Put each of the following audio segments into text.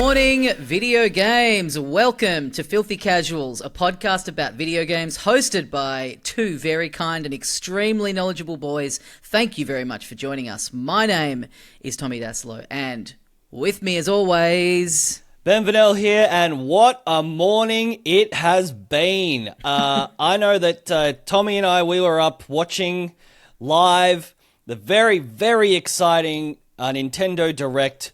morning, video games. Welcome to Filthy Casuals, a podcast about video games hosted by two very kind and extremely knowledgeable boys. Thank you very much for joining us. My name is Tommy Daslow, and with me as always... Ben Vanel here, and what a morning it has been. I know that Tommy and we were up watching live the very, very exciting Nintendo Direct,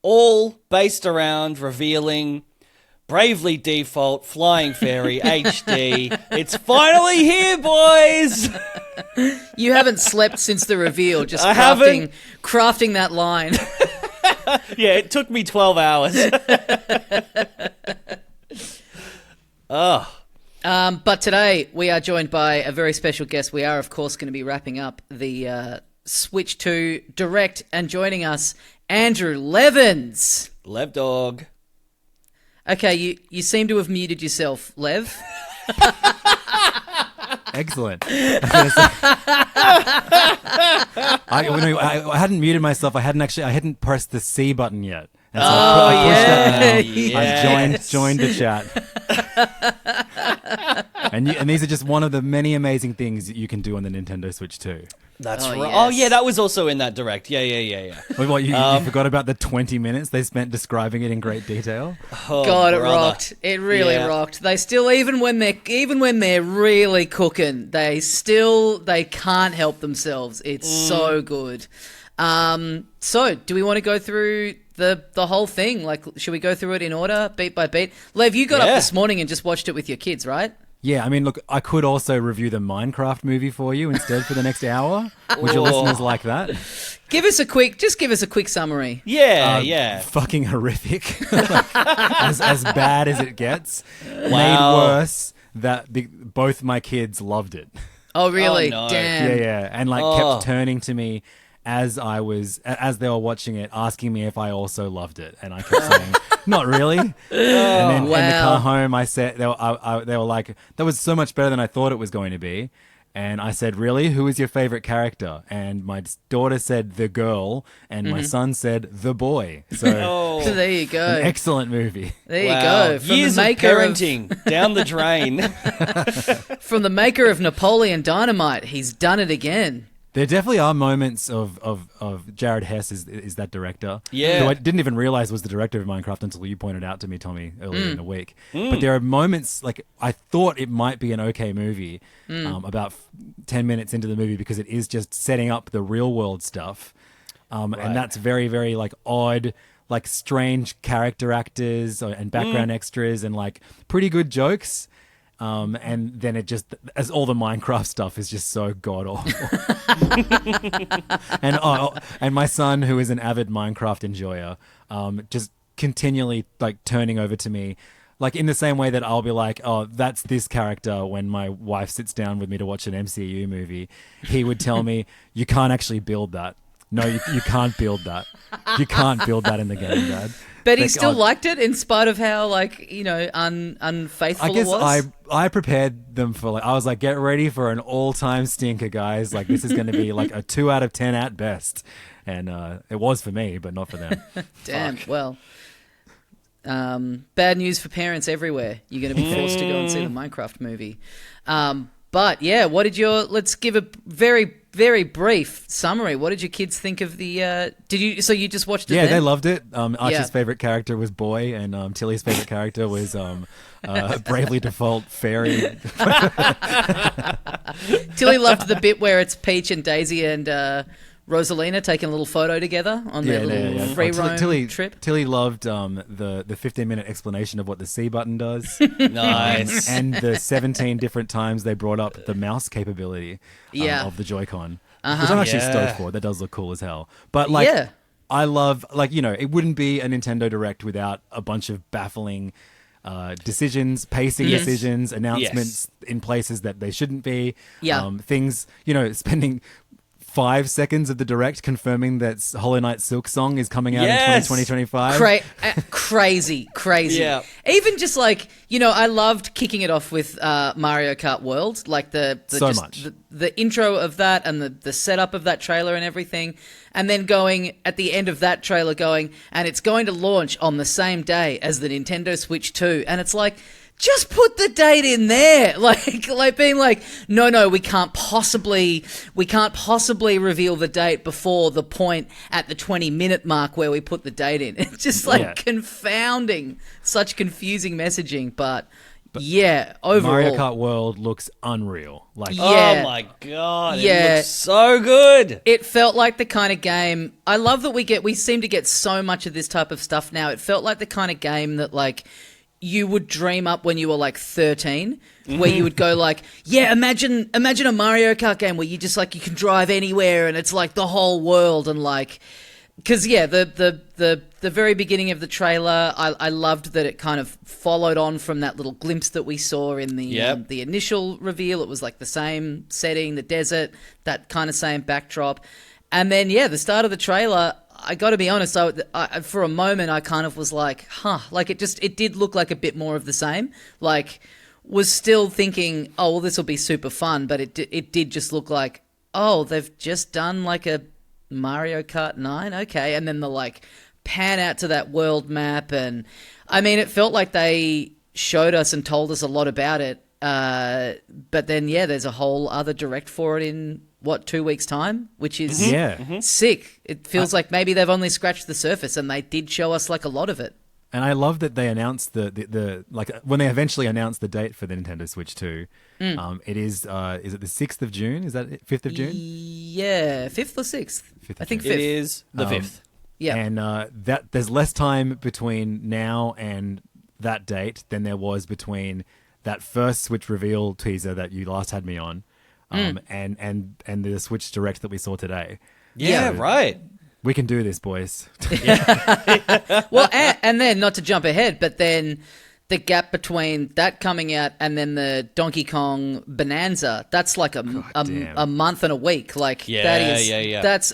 all based around revealing Bravely Default Flying Fairy HD. It's finally here, boys! You haven't slept since the reveal, just crafting that line. Yeah, it took me 12 hours. But today we are joined by a very special guest. We are, of course, going to be wrapping up the Switch 2 Direct, and joining us, Andrew Levins. Lev dog. Okay, you seem to have muted yourself, Lev. Excellent. I hadn't muted myself. I hadn't pressed the C button yet. And so I pushed that now. Yes. I've joined the chat. And these are just one of the many amazing things that you can do on the Nintendo Switch 2. That's right. Yes. Oh, yeah, that was also in that Direct. Yeah. What, you forgot about the 20 minutes they spent describing it in great detail? Oh, God, brother. it rocked. It really rocked. They still, even when they're really cooking, they can't help themselves. It's so good. So do we want to go through the whole thing? Like, should we go through it in order, beat by beat? Lev, you got up this morning and just watched it with your kids, right? Yeah, I mean, look, I could also review the Minecraft movie for you instead for the next hour. Would your listeners like that? Give us a quick summary. Yeah. Fucking horrific. as bad as it gets. Wow. Made worse that both my kids loved it. Oh, really? Oh, no. Damn. Yeah. And kept turning to me as they were watching it, asking me if I also loved it. And I kept saying, not really. And then in the car home, I said, they were like, that was so much better than I thought it was going to be. And I said, really? Who is your favorite character? And my daughter said, the girl. And my son said, the boy. So So there you go. an excellent movie. There you go. From Years the of maker parenting down the drain. From the maker of Napoleon Dynamite, he's done it again. There definitely are moments of Jared Hess is that director. Yeah. Who I didn't even realize was the director of Minecraft until you pointed out to me, Tommy, earlier in the week. But there are moments, like, I thought it might be an okay movie about 10 minutes into the movie, because it is just setting up the real world stuff. And that's very, very, like, odd, like, strange character actors and background extras and, like, pretty good jokes. And then it just, as all the Minecraft stuff is just so god awful. And my son, who is an avid Minecraft enjoyer, just continually like turning over to me, like in the same way that I'll be like, oh, that's this character. When my wife sits down with me to watch an MCU movie, he would tell me, you can't actually build that. No, you can't build that. You can't build that in the game, Dad. But he still liked it in spite of how, like, you know, unfaithful I guess it was? I prepared them for, like, I was like, get ready for an all-time stinker, guys. Like, this is going to be like a 2 out of 10 at best. And it was for me, but not for them. Damn, well, bad news for parents everywhere. You're going to be forced to go and see the Minecraft movie. But, yeah, let's give a very, very brief summary. What did your kids think of the, so you just watched it Yeah, then? they loved it. Archie's favorite character was Boy, and Tilly's favorite character was Bravely Default Fairy. Tilly loved the bit where it's Peach and Daisy and Rosalina taking a little photo together on their little free roam trip. Tilly loved the 15-minute explanation of what the C button does. Nice. And the 17 different times they brought up the mouse capability of the Joy-Con. Which I'm actually stoked for. That does look cool as hell. But I love, like, you know, it wouldn't be a Nintendo Direct without a bunch of baffling decisions, pacing decisions, announcements in places that they shouldn't be. Yeah. Things, you know, spending 5 seconds of the direct confirming that Hollow Knight Silk Song is coming out in 2025. Crazy. Yeah. Even just like, I loved kicking it off with Mario Kart World, like the intro of that and the setup of that trailer and everything. And then going at the end of that trailer and it's going to launch on the same day as the Nintendo Switch 2. And it's like, just put the date in there, like being like, no, we can't possibly reveal the date before the point at the 20-minute mark where we put the date in. It's just confounding, such confusing messaging. But yeah, overall, Mario Kart World looks unreal. Oh my god, it looks so good. It felt like the kind of game. I love that we seem to get so much of this type of stuff now. It felt like the kind of game that you would dream up when you were 13, where you would go imagine a Mario Kart game where you just you can drive anywhere and it's the whole world and because the very beginning of the trailer, I loved that it kind of followed on from that little glimpse that we saw in the initial reveal. It was the same setting, the desert, that kind of same backdrop, and then the start of the trailer. I got to be honest, I for a moment I kind of was it did look like a bit more of the same. Was still thinking, oh, well, this will be super fun, but it did just look like, oh, they've just done a Mario Kart 9, okay, and then the pan out to that world map, and I mean, it felt like they showed us and told us a lot about it, but then there's a whole other direct for it in 2 weeks time, which is sick. It feels like maybe they've only scratched the surface, and they did show us a lot of it. And I love that they announced the when they eventually announced the date for the Nintendo Switch 2. It is it the 6th of June? Is that it? 5th of June? Yeah, 5th or 6th. I think 5th. It is the 5th. Yeah. And that there's less time between now and that date than there was between that first Switch reveal teaser that you last had me on. And the Switch Direct that we saw today. Yeah, right. We can do this, boys. Well, and then, not to jump ahead, but then the gap between that coming out and then the Donkey Kong Bananza, that's a month and a week. That's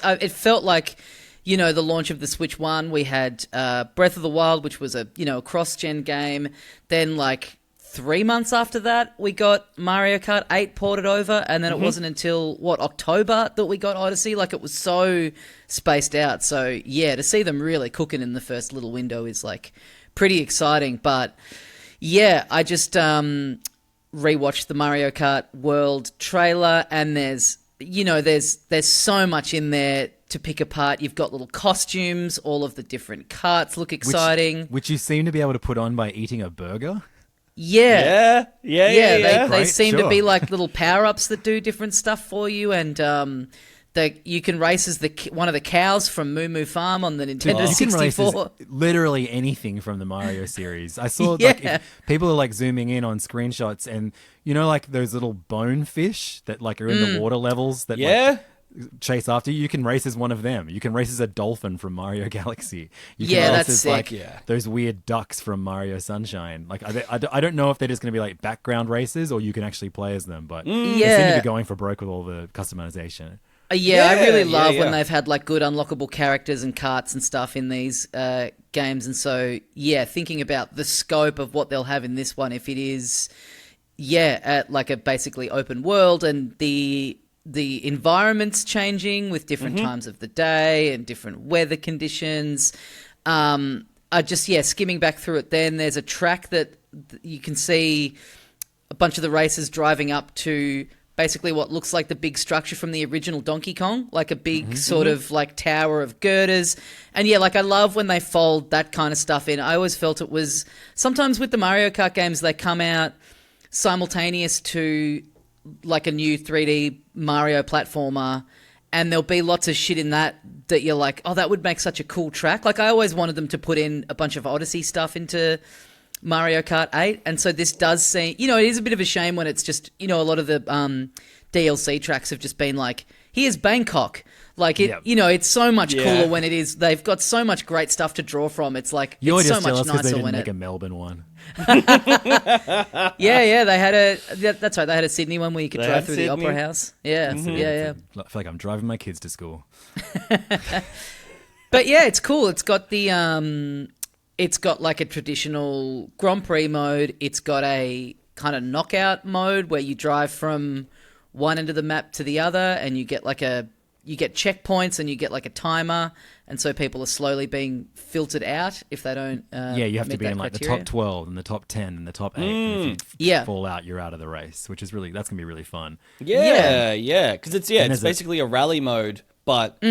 it felt like, the launch of the Switch 1, we had Breath of the Wild, which was a cross-gen game. Then 3 months after that, we got Mario Kart 8 ported over, and then it wasn't until, October that we got Odyssey? It was so spaced out. So, to see them really cooking in the first little window is, pretty exciting. But, I just rewatched the Mario Kart World trailer, and there's so much in there to pick apart. You've got little costumes, all of the different karts look exciting. Which you seem to be able to put on by eating a burger. Yeah. They Right, seem sure. to be little power-ups that do different stuff for you, and you can race as one of the cows from Moo Moo Farm on the Nintendo You can race 64. as literally anything from the Mario series. I saw if people are zooming in on screenshots, and those little bone fish that are in the water levels that chase after you. You can race as one of them. You can race as a dolphin from Mario Galaxy. You can race that's as sick. those weird ducks from Mario Sunshine. I don't know if they're just going to be background races or you can actually play as them, but they seem to be going for broke with all the customization. I really love when they've had good unlockable characters and carts and stuff in these games, and so thinking about the scope of what they'll have in this one, if it is at a basically open world, and the environment's changing with different times of the day and different weather conditions. I just, skimming back through it, then there's a track that you can see a bunch of the racers driving up to basically what looks like the big structure from the original Donkey Kong, a big sort of tower of girders. And I love when they fold that kind of stuff in. I always felt it was, sometimes with the Mario Kart games, they come out simultaneous to a new 3D Mario platformer, and there'll be lots of shit in that you're like, oh, that would make such a cool track. I always wanted them to put in a bunch of Odyssey stuff into Mario Kart 8, and so this does seem, it is a bit of a shame when it's just, a lot of the DLC tracks have just been here's Bangkok. It's so much cooler when it is, they've got so much great stuff to draw from. It's You're it's just so much jealous because they nicer didn't when make a Melbourne one. Yeah, they had that's right, they had a Sydney one where you could drive through the Opera House. Yeah, yeah. I feel like I'm driving my kids to school. But yeah, it's cool. It's got it's got like a traditional Grand Prix mode. It's got a kind of knockout mode where you drive from one end of the map to the other, and you get checkpoints and you get like a timer, and so people are slowly being filtered out if they don't. You have to be in like criteria. the top 12 and the top 10 and the top 8. And if you Yeah. fall out, you're out of the race, which is that's gonna be really fun. Yeah, because it's there's basically a rally mode, but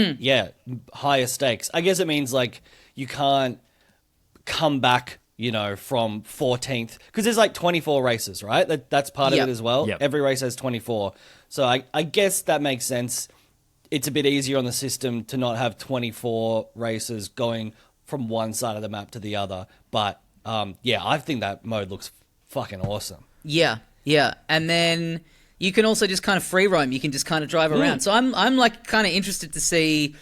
higher stakes. I guess it means like you can't come back, from 14th, because there's like 24 races, right? That's part of it as well. Yep. Every race has 24, so I guess that makes sense. It's a bit easier on the system to not have 24 races going from one side of the map to the other. But I think that mode looks fucking awesome. Yeah, and then you can also just kind of free roam. You can just kind of drive around. So I'm like kind of interested to see,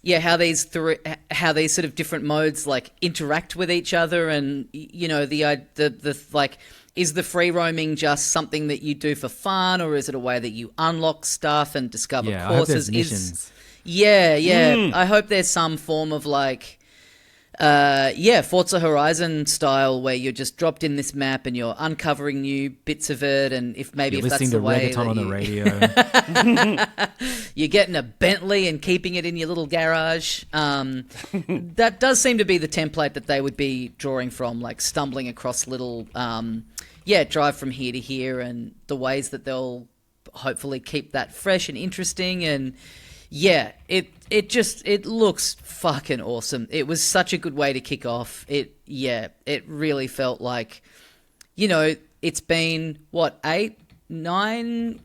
how these sort of different modes like interact with each other, and the like. Is the free roaming just something that you do for fun, or is it a way that you unlock stuff and discover Yeah, I hope courses? there's missions. I hope there's some form of like, Forza Horizon style where you're just dropped in this map and you're uncovering new bits of it, and if You're that's listening the to way reggaeton on the radio. you're getting a Bentley and keeping it in your little garage. That does seem to be the template that they would be drawing from, like stumbling across little, drive from here to here, and the ways that they'll hopefully keep that fresh and interesting. And it looks fucking awesome. It was such a good way to kick off. It really felt like, it's been what, 8-9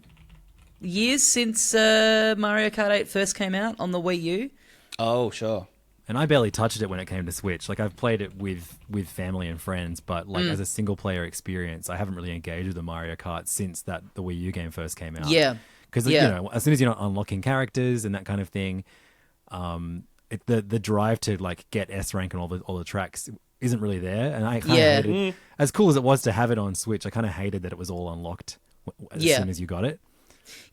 years since Mario Kart 8 first came out on the Wii U. Oh, sure. And I barely touched it when it came to Switch. Like, I've played it with family and friends, but like as a single player experience, I haven't really engaged with the Mario Kart since the Wii U game first came out. Yeah. Because as soon as you're not unlocking characters and that kind of thing, the drive to like get S rank and all the tracks isn't really there. And I kind of hated, as cool as it was to have it on Switch, I kind of hated that it was all unlocked as soon as you got it.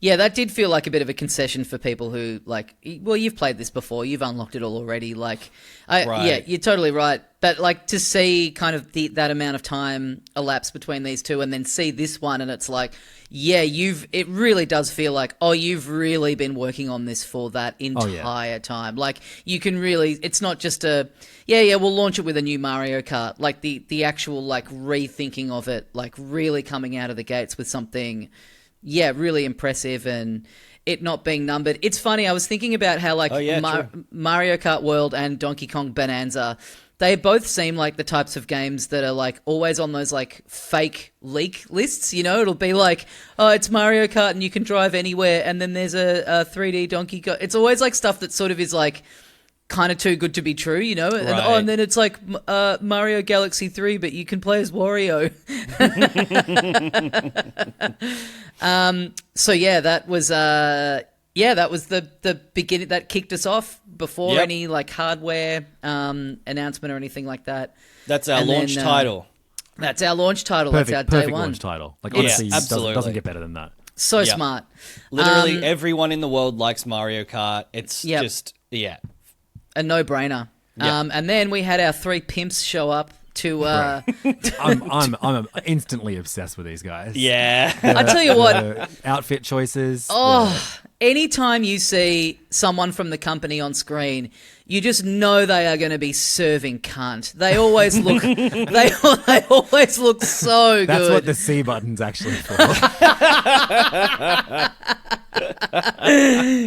Yeah, that did feel like a bit of a concession for people who, like, well, you've played this before, you've unlocked it all already. Like, yeah, you're totally right. But like to see kind of that amount of time elapse between these two, and then see this one, and it's like, yeah, it really does feel like, oh, you've really been working on this for that entire time. Like, you can really, it's not just we'll launch it with a new Mario Kart. Like the actual like rethinking of it, like really coming out of the gates with something. Yeah, really impressive, and it not being numbered. It's funny, I was thinking about how like Mario Kart World and Donkey Kong Bananza, they both seem like the types of games that are like always on those like fake leak lists, It'll be like, oh, it's Mario Kart and you can drive anywhere, and then there's a 3D Donkey Kong. It's always like stuff that sort of is like kind of too good to be true, and then it's like Mario Galaxy 3, but you can play as Wario. So yeah, that was the beginning that kicked us off before any like hardware announcement or anything like that. That's our launch title. That's our launch title. Perfect, That's our day perfect one. launch title. Like, honestly, absolutely. doesn't get better than that. So smart. Literally everyone in the world likes Mario Kart. It's just a no-brainer. And then we had our three pimps show up to. I'm instantly obsessed with these guys. Yeah. I tell you what, outfit choices. Anytime you see someone from the company on screen, you just know they are going to be serving cunt. They always look. they always look so good. That's what the C button's actually for.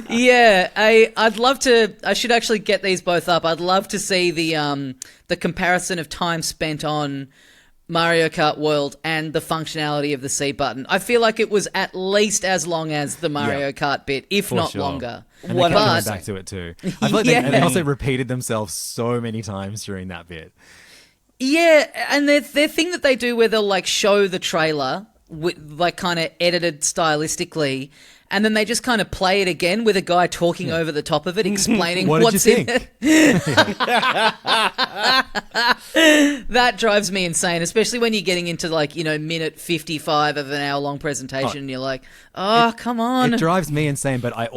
Yeah, I'd love to. I should actually get these both up. I'd love to see the comparison of time spent on Mario Kart World and the functionality of the C button. I feel like it was at least as long as the Mario Kart bit, if not longer. And they kept going back to it too. I feel like they also repeated themselves so many times during that bit. Yeah, and their thing that they do where they'll like show the trailer with like kind of edited stylistically, and then they just kind of play it again with a guy talking over the top of it, explaining What did what's you in think? it. That drives me insane, especially when you're getting into like, minute 55 of an hour-long presentation, and you're like, come on. It drives me insane, but I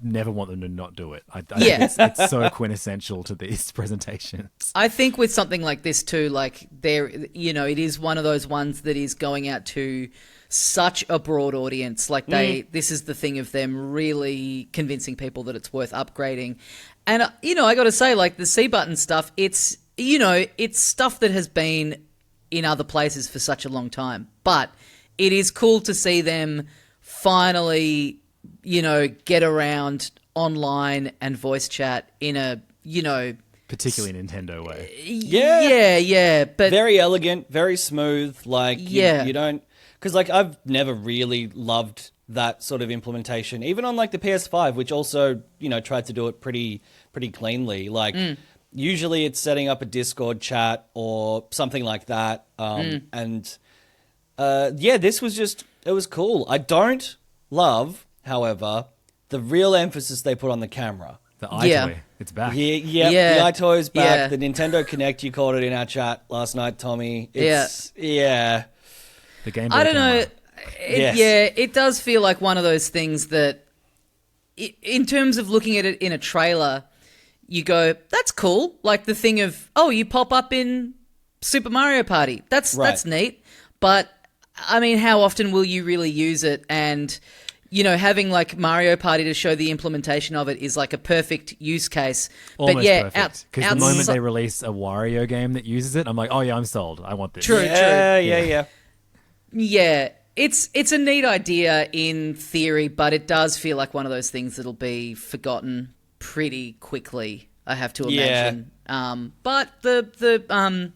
never want them to not do it. I think it's so quintessential to these presentations. I think with something like this too, like it is one of those ones that is going out to such a broad audience. Like this is the thing of them really convincing people that it's worth upgrading. And I got to say, like the C button stuff, it's stuff that has been in other places for such a long time, but it is cool to see them finally, get around online and voice chat in a, Particularly Nintendo way. Yeah, but very elegant, very smooth. Like, you don't... Because, like, I've never really loved that sort of implementation, even on, like, the PS5, which also, tried to do it pretty cleanly. Like, usually it's setting up a Discord chat or something like that. And, this was just... It was cool. I don't love, however, the real emphasis they put on the camera. The iToy, it's back. Yeah, the iToy's back. Yeah. The Nintendo Connect, you called it in our chat last night, Tommy. It's, The Game Boy I don't camera. know. It does feel like one of those things that, in terms of looking at it in a trailer, you go, that's cool. Like the thing of, you pop up in Super Mario Party. That's neat. But, I mean, how often will you really use it? And... having like Mario Party to show the implementation of it is like a perfect use case. Almost perfect. Because the moment they release a Wario game that uses it, I'm like, oh yeah, I'm sold. I want this. True. Yeah. Yeah, it's a neat idea in theory, but it does feel like one of those things that'll be forgotten pretty quickly, I have to imagine. But the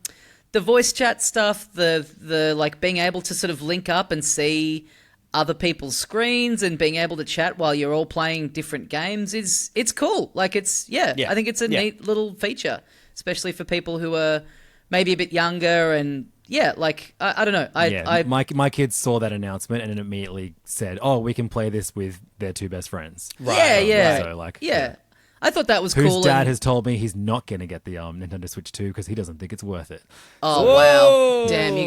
voice chat stuff, the like being able to sort of link up and see other people's screens and being able to chat while you're all playing different games it's cool. Like I think it's a neat little feature, especially for people who are maybe a bit younger and I don't know. My kids saw that announcement and it immediately said, "Oh, we can play this with their two best friends." Right. So I thought that was whose cool. dad has told me he's not going to get the Nintendo Switch 2 because he doesn't think it's worth it. Oh wow! Damn, you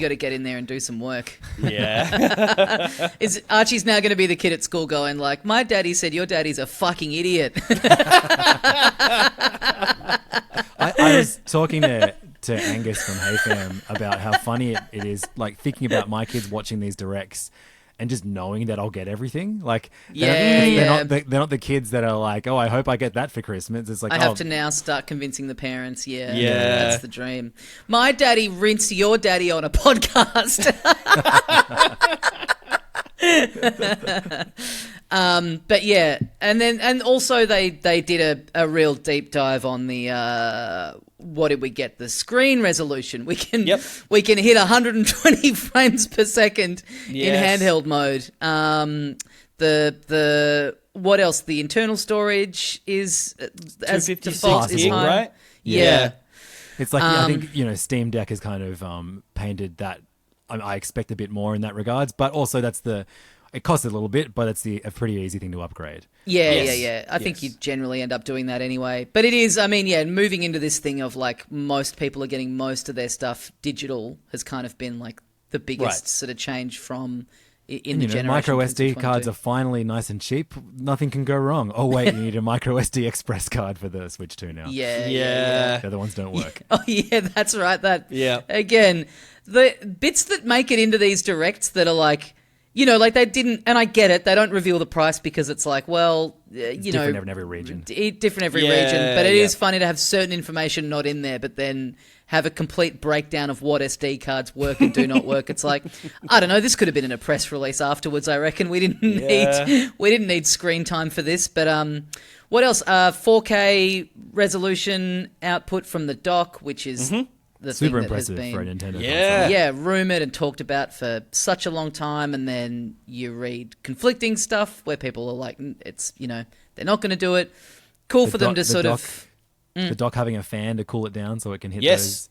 got to get in there and do some work. Yeah. Is Archie's now going to be the kid at school going like, "My daddy said your daddy's a fucking idiot." I was talking to Angus from Hey Fam about how funny it is, like thinking about my kids watching these directs and just knowing that I'll get everything. Like, they're not the kids that are like, oh, I hope I get that for Christmas. It's like, I have to now start convincing the parents. Yeah, that's the dream. My daddy rinsed your daddy on a podcast. But yeah, and also they did a real deep dive on the what did we get? The screen resolution. We can hit 120 frames per second in handheld mode. The what else? The internal storage is as default is high. Right? Yeah. It's like I think Steam Deck has kind of painted that. I expect a bit more in that regards, but also it costs a little bit, but it's a pretty easy thing to upgrade. Yeah. I think you generally end up doing that anyway. But it is, moving into this thing of like most people are getting most of their stuff digital has kind of been like the biggest sort of change from in the generation. Micro SD cards are finally nice and cheap. Nothing can go wrong. Oh wait, you need a micro SD express card for the Switch 2 now. Yeah. The other ones don't work. Oh yeah, that's right. Again, the bits that make it into these directs that are like, like they didn't, and I get it, they don't reveal the price because it's like, well, different in every region. Different every region, but it is funny to have certain information not in there, but then have a complete breakdown of what SD cards work and do not work. It's like, I don't know, this could have been in a press release afterwards, I reckon. We didn't need screen time for this, but what else? 4K resolution output from the dock, which is the super thing that has impressive been, for a Nintendo console. Rumored and talked about for such a long time, and then you read conflicting stuff where people are like, it's they're not going to do it. Cool for them to sort of the dock having a fan to cool it down so it can hit those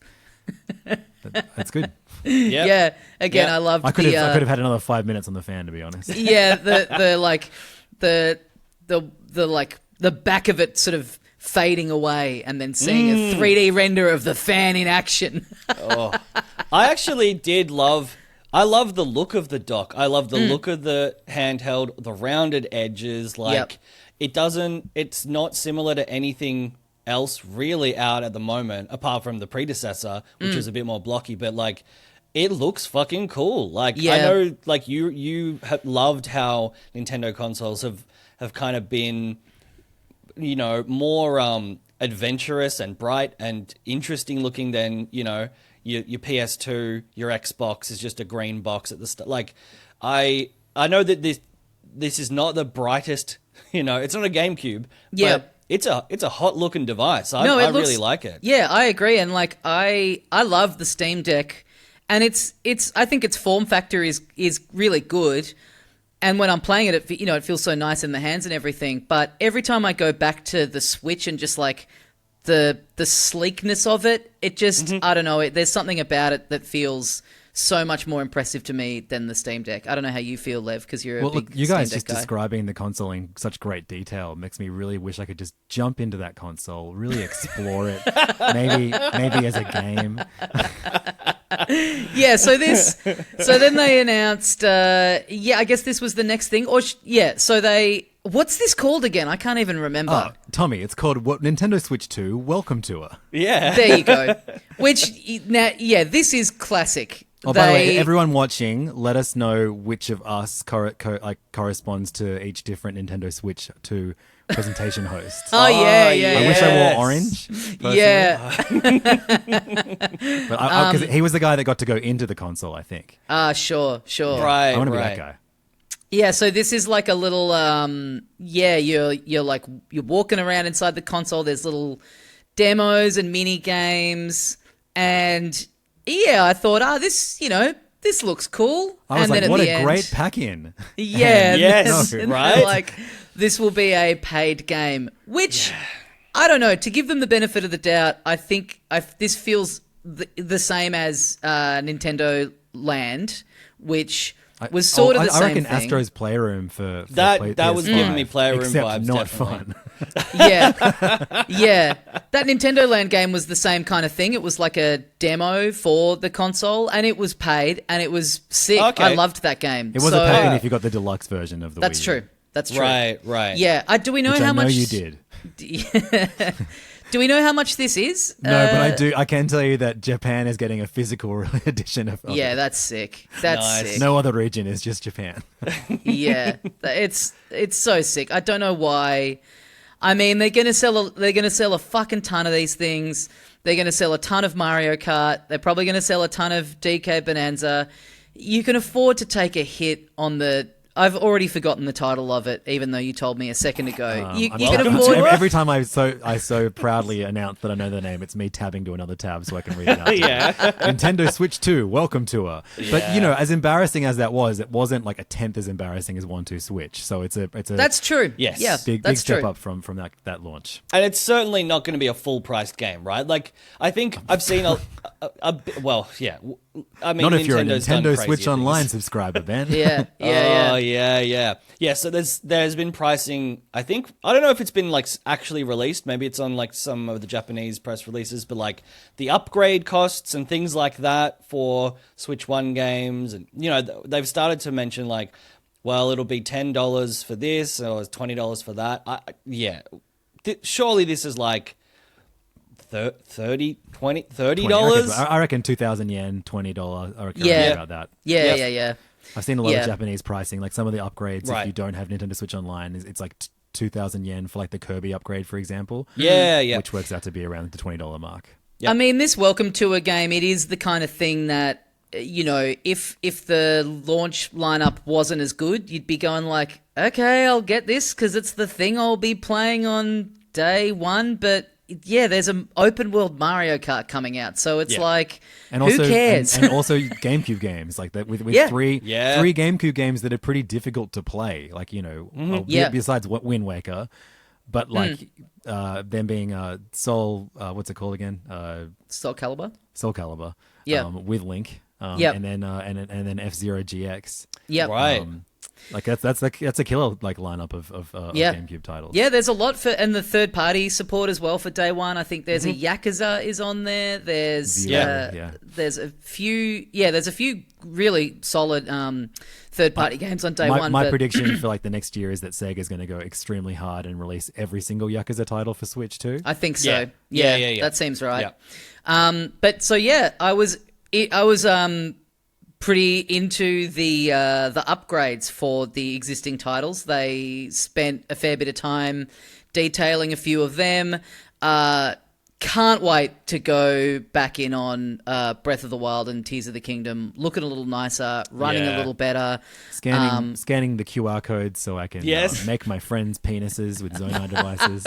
That's good. Yep. Yeah. Again, Yeah. I loved I could the. have had another 5 minutes on the fan, to be honest. Yeah, the back of it sort of fading away, and then seeing a 3D render of the fan in action. I actually did love. I love the look of the dock. I love the look of the handheld, the rounded edges. Like Yep. it's not similar to anything else really out at the moment, apart from the predecessor, which was a bit more blocky. But like, it looks fucking cool. Like I know, like you have loved how Nintendo consoles have kind of been, you know, more adventurous and bright and interesting looking than, you know, your PS2, your Xbox is just a green box at the start. Like, I know that this is not the brightest, you know, it's not a GameCube. Yeah. But it's a hot looking device. I really like it. Yeah, I agree, and like I love the Steam Deck, and it's I think its form factor is really good. And when I'm playing it, you know, it feels so nice in the hands and everything. But every time I go back to the Switch and just like the sleekness of it, it just I don't know. There's something about it that feels so much more impressive to me than the Steam Deck. I don't know how you feel, Lev, because you're a big you guys Steam Deck just guy. describing the console in such great detail makes me really wish I could just jump into that console, really explore it, maybe as a game. Yeah, so then they announced, I guess this was the next thing. What's this called again? I can't even remember. Oh, Tommy, it's called Nintendo Switch 2 Welcome Tour. Yeah. There you go. Which, now, yeah, this is classic. Oh, by the way, everyone watching, let us know which of us corresponds to each different Nintendo Switch 2 presentation hosts. Oh, yeah. I wish I wore orange. Personally. Yeah. But because he was the guy that got to go into the console, I think. Sure. Right. I want to be that guy. Yeah, so this is like a little, you're walking around inside the console. There's little demos and mini games, and yeah, I thought, this looks cool. I was and like, then what at the a end, great pack-in. Yeah, Yes, and right? they're like, this will be a paid game, which I don't know. To give them the benefit of the doubt, I think this feels the same as Nintendo Land, which was sort of the same I reckon thing. Astro's Playroom for That was PS5, giving me Playroom except vibes, not definitely. fun. Yeah. That Nintendo Land game was the same kind of thing. It was like a demo for the console, and it was paid, and it was sick. Okay. I loved that game. It was a pack-in if you got the deluxe version of the That's Wii U. true. That's true. Right. Yeah. Do we know Which how I know much you did. Do we know how much this is? No, but I do. I can tell you that Japan is getting a physical edition of Yeah, it. that's sick. That's Nice. sick. No other region is just Japan. Yeah, it's so sick. I don't know why. I mean, they're gonna sell a fucking ton of these things. They're gonna sell a ton of Mario Kart. They're probably gonna sell a ton of DK Bananza. You can afford to take a hit on the. I've already forgotten the title of it, even though you told me a second ago. You can afford. Every time I so proudly announce that I know the name, it's me tabbing to another tab so I can read it out. Yeah. Nintendo Switch 2 Welcome Tour. But you know, as embarrassing as that was, it wasn't like a tenth as embarrassing as 1-2 Switch. So it's a That's true. Yes. Yeah, big that's step true. up from that launch. And it's certainly not going to be a full-priced game, right? Like, I think I've seen a bit. Well, yeah. I mean, Not if you're a Nintendo's done Nintendo crazier Switch Online things. subscriber, Ben. Yeah. Oh, yeah. So there's been pricing. I don't know if it's been like actually released. Maybe it's on like some of the Japanese press releases, but like the upgrade costs and things like that for Switch One games, and you know they've started to mention like, well, it'll be $10 for this or $20 for that. Surely this is like $30. I reckon 2,000 yen, $20. I reckon Yeah. about that. Yeah. I've seen a lot Yeah. of Japanese pricing, like some of the upgrades. Right. If you don't have Nintendo Switch Online, it's like 2,000 yen for like the Kirby upgrade, for example. Yeah. Which works out to be around the $20 mark. Yep. I mean, this Welcome to a game, it is the kind of thing that, you know, if the launch lineup wasn't as good, you'd be going like, okay, I'll get this because it's the thing I'll be playing on day one. But yeah, there's an open world Mario Kart coming out, so it's like, And who also, cares? and also GameCube games like that with Yeah. three Yeah. GameCube games that are pretty difficult to play. Like, you know, Yeah. besides Wind Waker, but like them being Soul, what's it called again? Soul Calibur. Soul Calibur. Yeah. With Link. Yep. And then F-Zero GX. Yep. Right. Like that's a killer like lineup of GameCube titles. Yeah, there's a lot and the third party support as well for day one. I think there's a Yakuza is on there. There's there's a few really solid third party games on day one. My prediction for like the next year is that Sega's going to go extremely hard and release every single Yakuza title for Switch too. I think so. Yeah. That seems right. Yeah. But so I was pretty into the upgrades for the existing titles. They spent a fair bit of time detailing a few of them. Can't wait to go back in on Breath of the Wild and Tears of the Kingdom, looking a little nicer, running a little better. Scanning the QR codes so I can make my friends' penises with Zonai devices.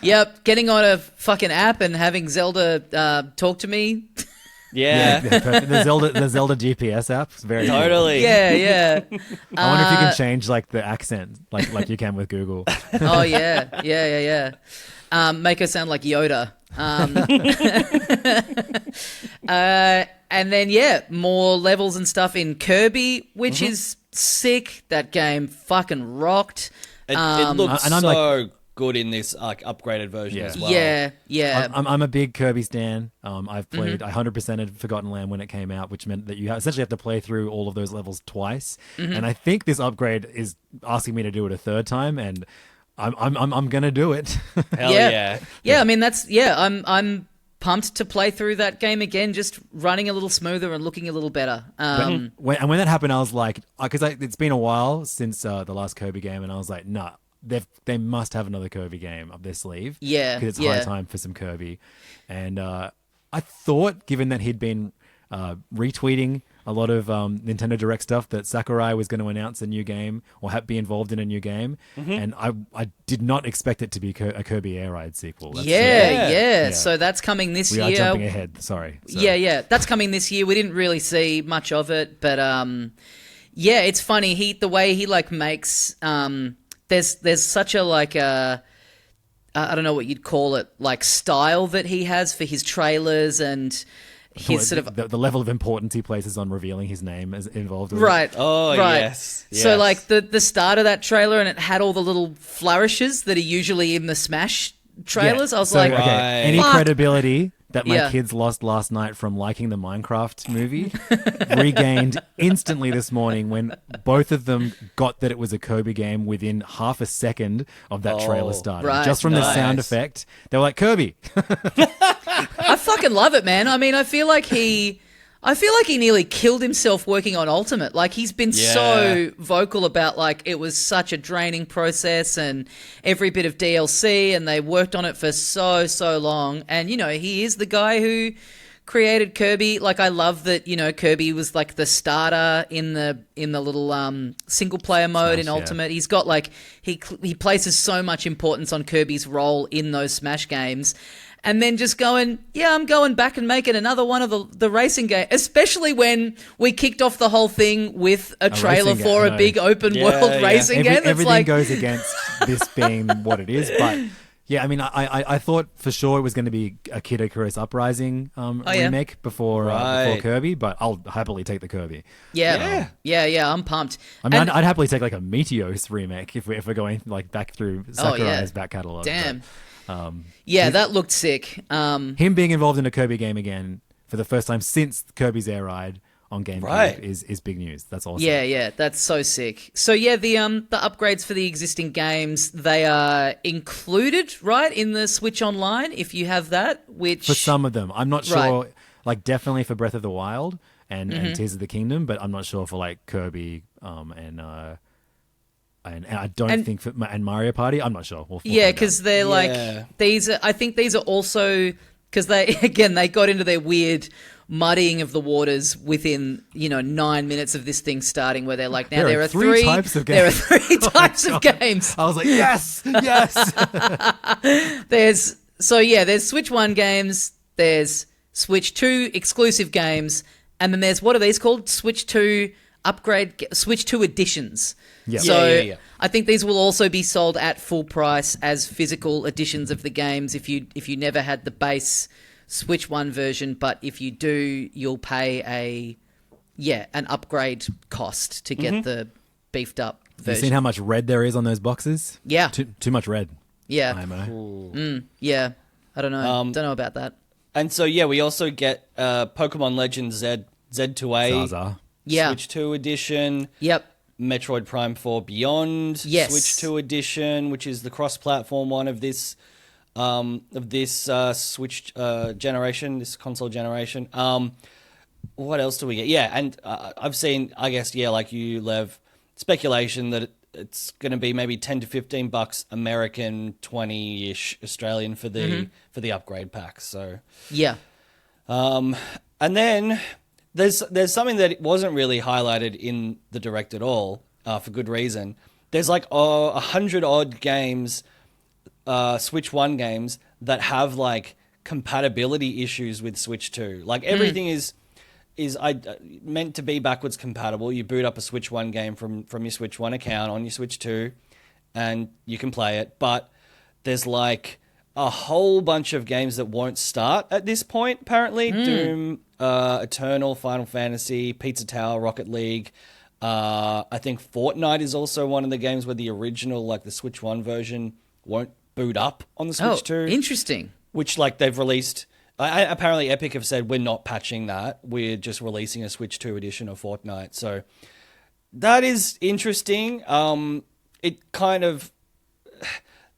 Yep, getting on a fucking app and having Zelda talk to me. Yeah. The Zelda GPS app is very Totally. cool. Yeah. I wonder if you can change like the accent like you can with Google. Oh yeah. Make her sound like Yoda. And then more levels and stuff in Kirby, which is sick. That game fucking rocked. It looks so good in this upgraded version as well. Yeah. I'm a big Kirby stan. I've played, I 100%ed Forgotten Land when it came out, which meant that you essentially have to play through all of those levels twice. And I think this upgrade is asking me to do it a third time, and I'm gonna do it. Hell yeah. I mean I'm pumped to play through that game again, just running a little smoother and looking a little better. When that happened, I was like, because it's been a while since the last Kirby game, and I was like, nah. They must have another Kirby game up their sleeve. Yeah. Because it's high time for some Kirby. And I thought, given that he'd been retweeting a lot of Nintendo Direct stuff, that Sakurai was going to announce a new game or be involved in a new game. And I did not expect it to be a Kirby Air Ride sequel. Yeah. So that's coming this year. We are jumping ahead. Sorry. Yeah. That's coming this year. We didn't really see much of it. But it's funny. The way he like makes... There's such a I don't know what you'd call it, like style that he has for his trailers and his sort of the level of importance he places on revealing his name is involved with right. it. Oh right. Yes. So like the start of that trailer, and it had all the little flourishes that are usually in the Smash trailers. I was like, any fuck. credibility that my kids lost last night from liking the Minecraft movie regained instantly this morning when both of them got that it was a Kirby game within half a second of that trailer starting. Right. Just from the sound effect, they were like, Kirby. I fucking love it, man. I mean, I feel like he nearly killed himself working on Ultimate. Like, he's been so vocal about, like, it was such a draining process and every bit of DLC, and they worked on it for so long. And, he is the guy who created Kirby. Like, I love that, Kirby was, like, the starter in the little single-player mode in Ultimate. He's got, like, he places so much importance on Kirby's role in those Smash games. And then just going, I'm going back and making another one of the racing game, especially when we kicked off the whole thing with a trailer for a big open world racing game. Everything goes against this being what it is. But yeah, I mean, I thought for sure it was going to be a Kid Icarus Uprising remake before Kirby, but I'll happily take the Kirby. Yeah, I'm pumped. I mean, I'd happily take like a Meteos remake if we're going like back through Sakurai's back catalogue. Damn. But, that looked sick. Him being involved in a Kirby game again for the first time since Kirby's Air Ride on GameCube is big news. That's awesome. Yeah, that's so sick. So the upgrades for the existing games, they are included, right, in the Switch Online if you have that, which for some of them. I'm not sure, like definitely for Breath of the Wild and Tears of the Kingdom, but I'm not sure for like Kirby and I don't think for Mario Party, I'm not sure. We'll because they're like these. I think these are also because they got into their weird muddying of the waters within 9 minutes of this thing starting, where they're like, now there are three types of games. There are three types of games. I was like, yes. There's Switch 1 games. There's Switch 2 exclusive games, and then there's what are these called? Switch 2 Switch 2 editions. Yeah. So Yeah. I think these will also be sold at full price as physical editions of the games if you never had the base Switch 1 version, but if you do, you'll pay an upgrade cost to get the beefed up version. Have you seen how much red there is on those boxes? Yeah. Too much red. Yeah. IMO. Yeah. I don't know. Don't know about that. And so, we also get Pokemon Legends Z2A Zaza. Yeah. Switch 2 edition. Yep. Metroid Prime 4 Beyond Yes. Switch 2 edition, which is the cross-platform one of this Switch generation, this console generation. What else do we get? Yeah, and I've seen, I guess, like you, Lev, speculation that it's going to be maybe $10 to $15 American, 20-ish Australian for the upgrade pack. So Yeah. and then there's something that wasn't really highlighted in the direct at all, for good reason. There's like 100 odd games, Switch 1 games that have like compatibility issues with Switch 2. Like everything is meant to be backwards compatible. You boot up a Switch 1 game from your Switch 1 account on your Switch 2 and you can play it. But there's like a whole bunch of games that won't start at this point, apparently. Doom, Eternal, Final Fantasy, Pizza Tower, Rocket League. I think Fortnite is also one of the games where the original, like the Switch 1 version, won't boot up on the Switch 2. Interesting. Which, like, they've released... apparently Epic have said, we're not patching that. We're just releasing a Switch 2 edition of Fortnite. So that is interesting. It kind of...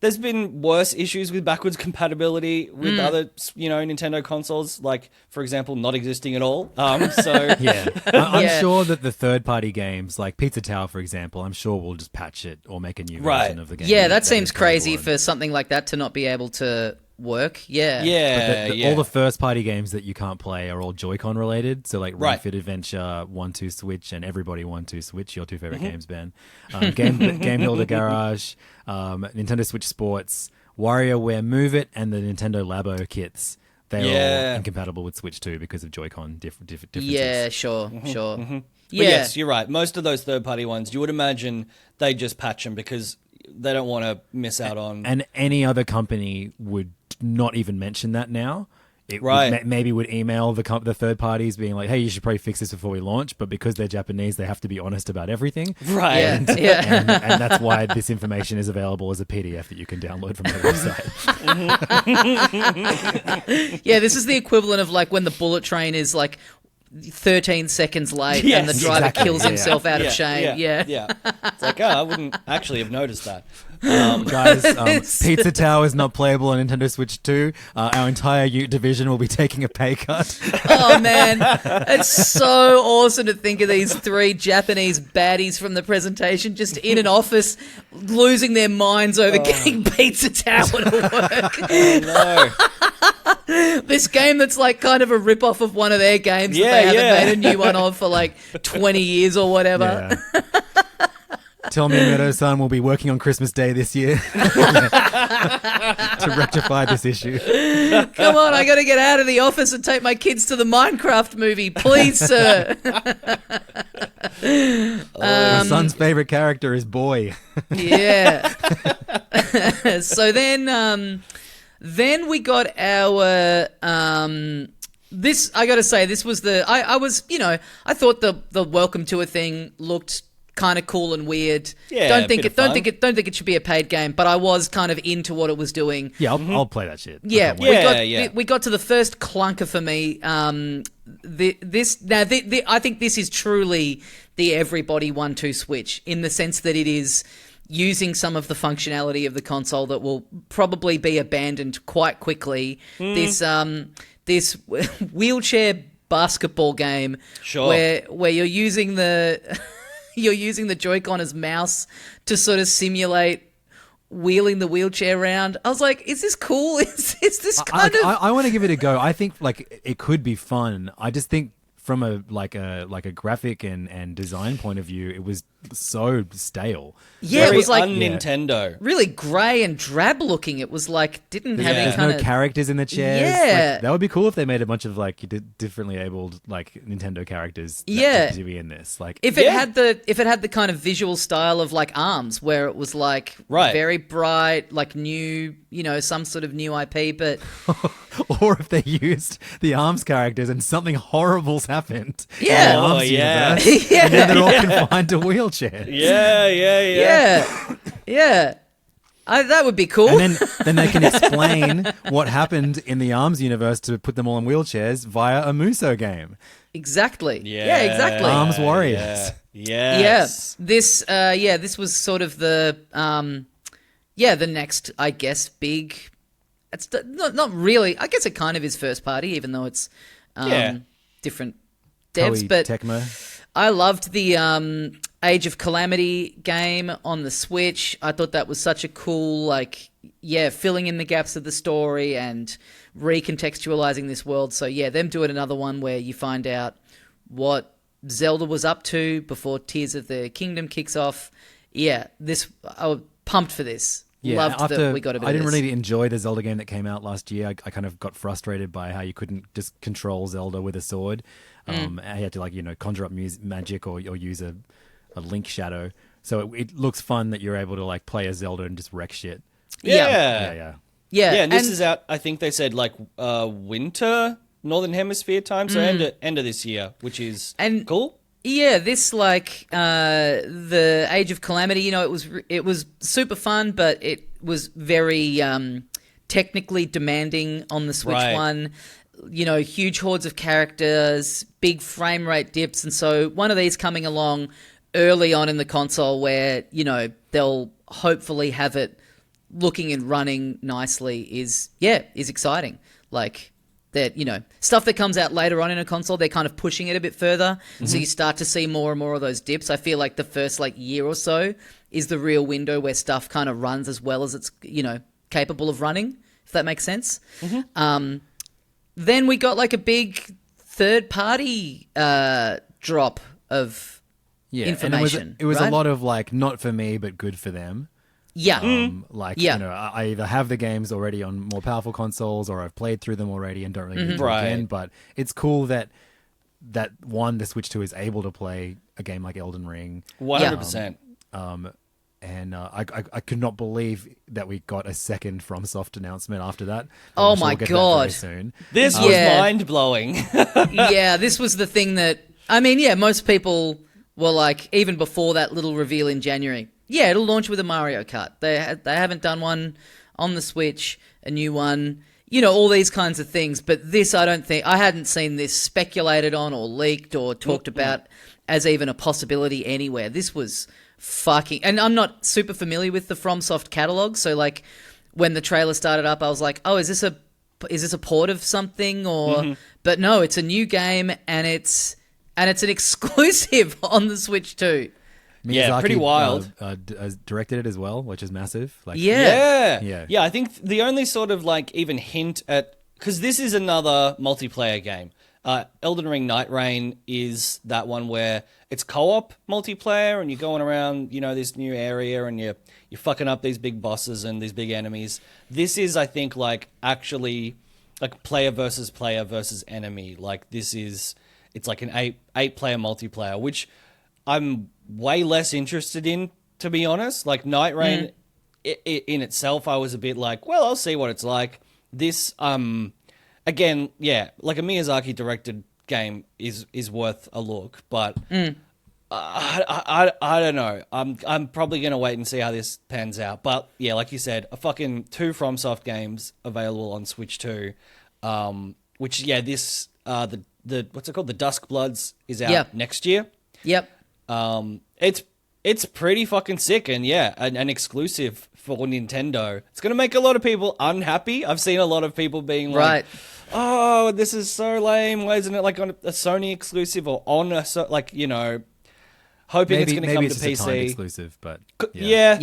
There's been worse issues with backwards compatibility with other, Nintendo consoles, like, for example, not existing at all. So Yeah. I'm sure that the third-party games, like Pizza Tower, for example, I'm sure we'll just patch it or make a new version of the game. Yeah, that seems is compatible crazy and- for something like that to not be able to work. Yeah. All the first-party games that you can't play are all Joy-Con related. So like Ring Right. Fit Adventure, 1-2 Switch, and Everybody 1-2 Switch, your two favorite games, Ben. Game Builder Garage, Nintendo Switch Sports, WarioWare Move It, and the Nintendo Labo kits. They're all incompatible with Switch 2 because of Joy-Con differences. Yeah, sure. But Yeah. yes, you're right. Most of those third-party ones, you would imagine they just patch them because they don't want to miss out on... And any other company would not even mention that now. It Right. maybe would email the third parties being like, hey, you should probably fix this before we launch. But because they're Japanese, they have to be honest about everything. Right. Yeah. Yeah. And that's why this information is available as a PDF that you can download from the website. Yeah, this is the equivalent of like when the bullet train is like 13 seconds late Yes, and the driver exactly. kills himself out of shame. Yeah. It's like, I wouldn't actually have noticed that. Guys, Pizza Tower is not playable on Nintendo Switch 2. Our entire division will be taking a pay cut. Oh man, it's so awesome to think of these three Japanese baddies from the presentation just in an office losing their minds over getting Pizza Tower to work. Oh, no. This game that's like kind of a rip-off of one of their games that they haven't made a new one of for like 20 years or whatever. Yeah. Tell me Meadow-san will be working on Christmas Day this year to rectify this issue. Come on, I got to get out of the office and take my kids to the Minecraft movie, please, sir. My son's favorite character is Boy. Yeah. So then we got our this. I got to say, this was the. I was, I thought the Welcome to a thing looked kind of cool and weird. Yeah, don't think bit of fun. it should be a paid game, but I was kind of into what it was doing. Yeah, I'll play that shit. Yeah, I we got to the first clunker for me. I think this is truly the everybody 1-2 Switch in the sense that it is using some of the functionality of the console that will probably be abandoned quite quickly. This wheelchair basketball game, Sure. where you're using the you're using the Joy-Con as mouse to sort of simulate wheeling the wheelchair around. I was like, is this cool? Is this kind of... I want to give it a go. I think like it could be fun. I just think from a graphic and design point of view, it was so stale. Yeah, Very it was like un-Nintendo. really grey and drab looking. It was like didn't have any There's kind no of characters in the chairs. Yeah. Like, that would be cool if they made a bunch of like differently abled like Nintendo characters. Yeah. To be in this. Like if it had the kind of visual style of like ARMS, where it was like very bright, like new, some sort of new IP, but or if they used the ARMS characters and something horrible's happened. Yeah. In the ARMS universe, Yeah. and now they're all confined to wheelchairs. Yeah. That would be cool. And then they can explain what happened in the ARMS universe to put them all in wheelchairs via a Muso game. Exactly. Yeah, exactly. ARMS Warriors. Yes. Yeah. This was sort of the the next, I guess, big. It's not really. I guess it kind of is first party, even though it's different devs. Koei but Tecmo. I loved the Age of Calamity game on the Switch. I thought that was such a cool, filling in the gaps of the story and recontextualizing this world. So yeah, them doing another one where you find out what Zelda was up to before Tears of the Kingdom kicks off. Yeah, I was pumped for this. Yeah, Loved that we got a bit I didn't of this. really enjoy the Zelda game that came out last year. I kind of got frustrated by how you couldn't just control Zelda with a sword. You had to conjure up magic or use a Link shadow. So it looks fun that you're able to play as Zelda and just wreck shit. Yeah, and this and is out, I think they said winter Northern Hemisphere time, so end of this year, which is cool. Yeah, this the Age of Calamity, it was super fun, but it was very technically demanding on the Switch one. Huge hordes of characters, big frame rate dips, and so one of these coming along early on in the console where, they'll hopefully have it looking and running nicely is exciting. Like that, stuff that comes out later on in a console, they're kind of pushing it a bit further. Mm-hmm. So you start to see more and more of those dips. I feel like the first year or so is the real window where stuff kind of runs as well as it's, capable of running, if that makes sense. Mm-hmm. Then we got a big third party drop of information. And it was right? a lot of not for me, but good for them. Yeah. I either have the games already on more powerful consoles or I've played through them already and don't really need to again. But it's cool that the Switch 2 is able to play a game like Elden Ring. 100%. And I could not believe that we got a second FromSoft announcement after that. Oh I'm sure my we'll get to that God. very soon. This was mind-blowing. Yeah, this was the thing that... I mean, most people were even before that little reveal in January, it'll launch with a Mario Kart. They haven't done one on the Switch, a new one, all these kinds of things. But this, I hadn't seen this speculated on or leaked or talked about as even a possibility anywhere. This was fucking... And I'm not super familiar with the FromSoft catalog, so when the trailer started up, I was like, oh, is this a port of something? Or But no, it's a new game and it's an exclusive on the Switch too. Miyazaki, pretty wild. Directed it as well, which is massive. Yeah. I think the only sort of even hint at, because this is another multiplayer game. Elden Ring Night Rain is that one where it's co-op multiplayer and you're going around, this new area and you're fucking up these big bosses and these big enemies. This is, I think, actually player versus enemy. It's an eight player multiplayer, which I'm way less interested in, to be honest. Night Rain in itself, I was a bit well, I'll see what it's like. This, again, a Miyazaki directed game is worth a look, but I don't know. I'm probably gonna wait and see how this pans out. But yeah, like you said, a fucking 2 FromSoft games available on Switch 2. Which this the what's it called? The Dusk Bloods is out next year. Yep. It's pretty fucking sick and an exclusive for Nintendo. It's gonna make a lot of people unhappy. I've seen a lot of people being like, "Oh, this is so lame. Why isn't it on a Sony exclusive or on a hoping it's gonna come to just PC a timed exclusive, but yeah.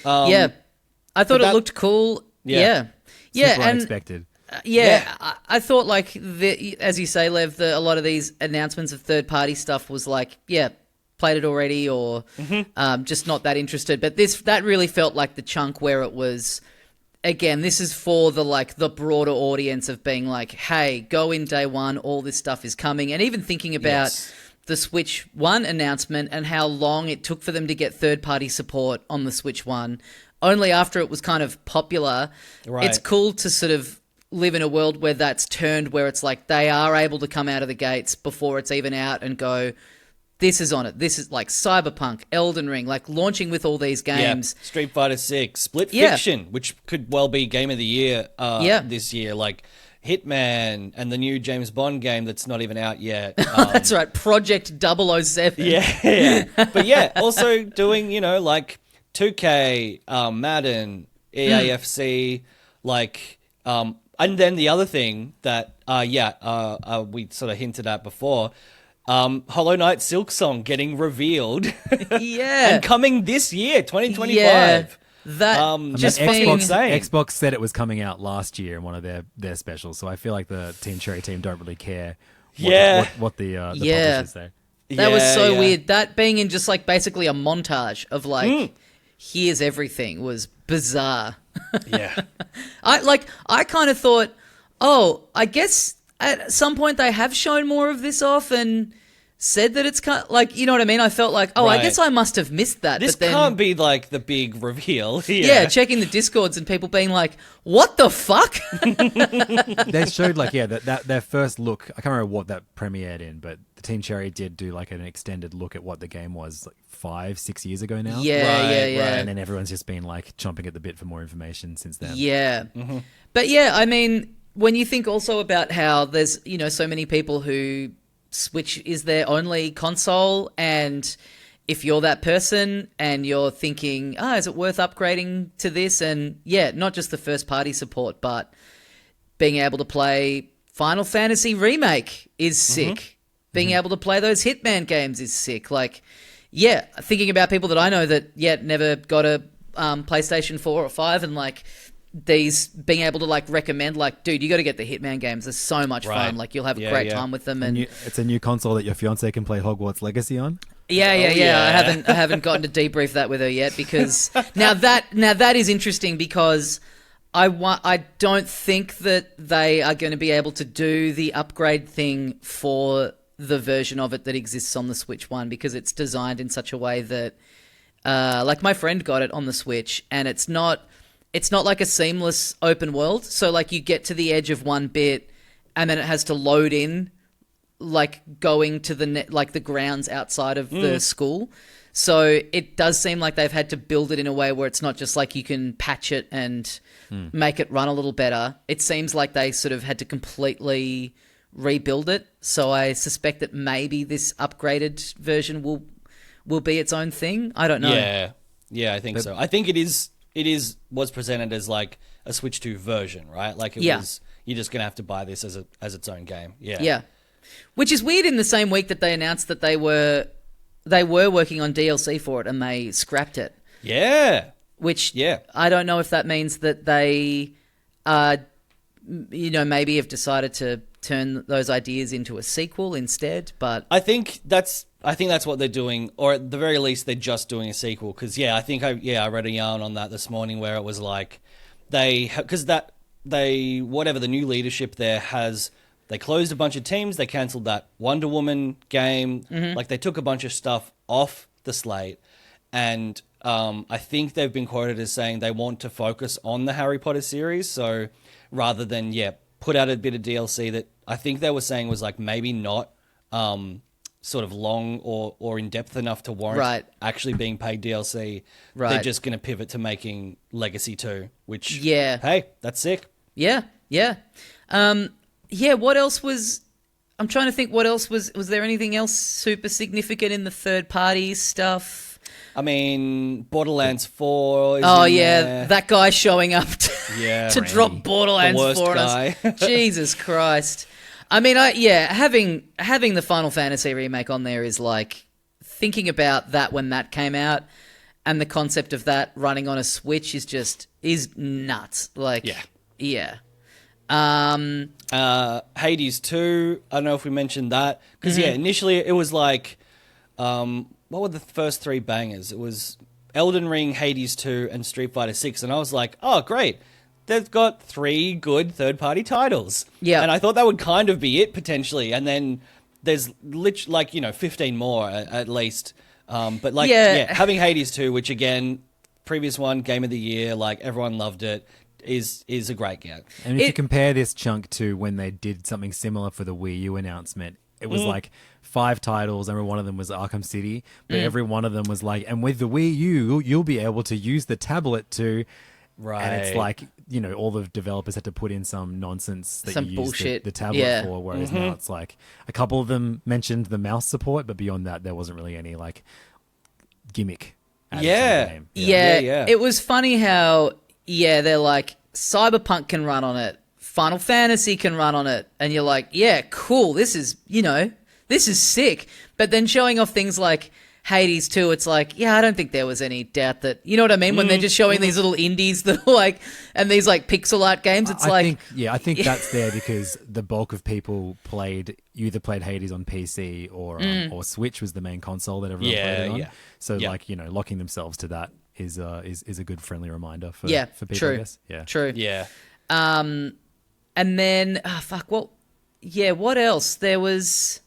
I thought it looked cool. Yeah. It's what I expected. I thought as you say, Lev, a lot of these announcements of third party stuff was played it already or just not that interested. But that really felt like the chunk where it was, again, this is for the broader audience of being like, hey, go in day one, all this stuff is coming. And even thinking about the Switch 1 announcement and how long it took for them to get third-party support on the Switch 1, only after it was kind of popular. Right. It's cool to sort of live in a world where that's turned, where it's like they are able to come out of the gates before it's even out and go, this is on it. This is like Cyberpunk, Elden Ring, like launching with all these games. Yeah. Street Fighter 6, Split Fiction, which could well be Game of the Year this year, like Hitman and the new James Bond game that's not even out yet. That's right, Project 007. Yeah. But yeah, also doing, like 2K, Madden, EAFC, like, and then the other thing that, we sort of hinted at before, Hollow Knight Silksong getting revealed. Yeah. And coming this year, 2025. Yeah. That Xbox said it was coming out last year in one of their specials, so I feel like the Team Cherry team don't really care what the publishers say. That was so weird. That being in just like basically a montage of like, here's everything was bizarre. Yeah. I kind of thought, I guess at some point they have shown more of this off and said that it's kind of like, you know what I mean? I felt like, I guess I must have missed that. This but then, can't be like the big reveal. Yeah, checking the Discords and people being like, what the fuck? They showed that their first look. I can't remember what that premiered in, but the Team Cherry did do like an extended look at what the game was like 5-6 years ago now. Yeah. And then everyone's just been like chomping at the bit for more information since then. Yeah. Mm-hmm. But yeah, I mean, when you think also about how there's, so many people who Switch is their only console, and if you're that person and you're thinking, is it worth upgrading to this? And yeah, not just the first party support, but being able to play Final Fantasy Remake is sick. Being able to play those Hitman games is sick. Like, yeah, thinking about people that I know that never got a PlayStation 4 or 5 and like these being able to like recommend like, dude, you got to get the Hitman games. They're so much fun. Like you'll have a great time with them. And it's a new console that your fiance can play Hogwarts Legacy on. Yeah. I haven't gotten to debrief that with her yet because now that is interesting because I don't think that they are going to be able to do the upgrade thing for the version of it that exists on the Switch 1 because it's designed in such a way that like my friend got it on the Switch and it's not like a seamless open world. So like you get to the edge of one bit and then it has to load in like going to the grounds outside of the school. So it does seem like they've had to build it in a way where it's not just like you can patch it and make it run a little better. It seems like they sort of had to completely rebuild it. So I suspect that maybe this upgraded version will be its own thing. I don't know. Yeah, I think so. I think was presented as like a Switch 2 version, right? Like it was, you're just gonna have to buy this as its own game. Yeah. Which is weird in the same week that they announced that they were working on DLC for it and they scrapped it. Yeah. Which I don't know if that means that they maybe have decided to turn those ideas into a sequel instead, but I think that's what they're doing, or at the very least, they're just doing a sequel. Because I read a yarn on that this morning where it was like whatever the new leadership there has, they closed a bunch of teams, they cancelled that Wonder Woman game, like they took a bunch of stuff off the slate, and I think they've been quoted as saying they want to focus on the Harry Potter series, so rather than put out a bit of DLC that I think they were saying was like maybe not sort of long or in depth enough to warrant actually being paid DLC. They're just going to pivot to making Legacy 2, which hey, that's sick. Yeah. What else was? I'm trying to think. What else was? Was there anything else super significant in the third party stuff? I mean, Borderlands 4 is there. That guy showing up to drop Borderlands 4 on us. Jesus Christ. I mean, having the Final Fantasy remake on there is like thinking about that when that came out, and the concept of that running on a Switch is nuts. Like, Hades 2. I don't know if we mentioned that because initially it was like, what were the first 3 bangers? It was Elden Ring, Hades 2, and Street Fighter 6, and I was like, oh, great. They've got 3 good third-party titles. Yeah. And I thought that would kind of be it, potentially, and then there's literally, 15 more at least. But having Hades 2, which again, previous one, Game of the Year, everyone loved it, is a great game. And if you compare this chunk to when they did something similar for the Wii U announcement, it was 5 titles. I remember one of them was Arkham City, but every one of them was and with the Wii U, you'll be able to use the tablet to... Right. And it's all the developers had to put in some nonsense that Some you use bullshit. the tablet for, whereas now it's a couple of them mentioned the mouse support, but beyond that, there wasn't really any gimmick added to the game. Yeah. It was funny how, they're Cyberpunk can run on it, Final Fantasy can run on it, and you're like, yeah, cool, this is sick. But then showing off things like Hades 2, it's I don't think there was any doubt that, you know what I mean? When they're just showing these little indies that are and these pixel art games, it's I think that's there because the bulk of people either played Hades on PC or Switch was the main console that everyone played it on. So locking themselves to that is a good friendly reminder for people, true. I guess. Yeah. True. Yeah. And then, what else? There was...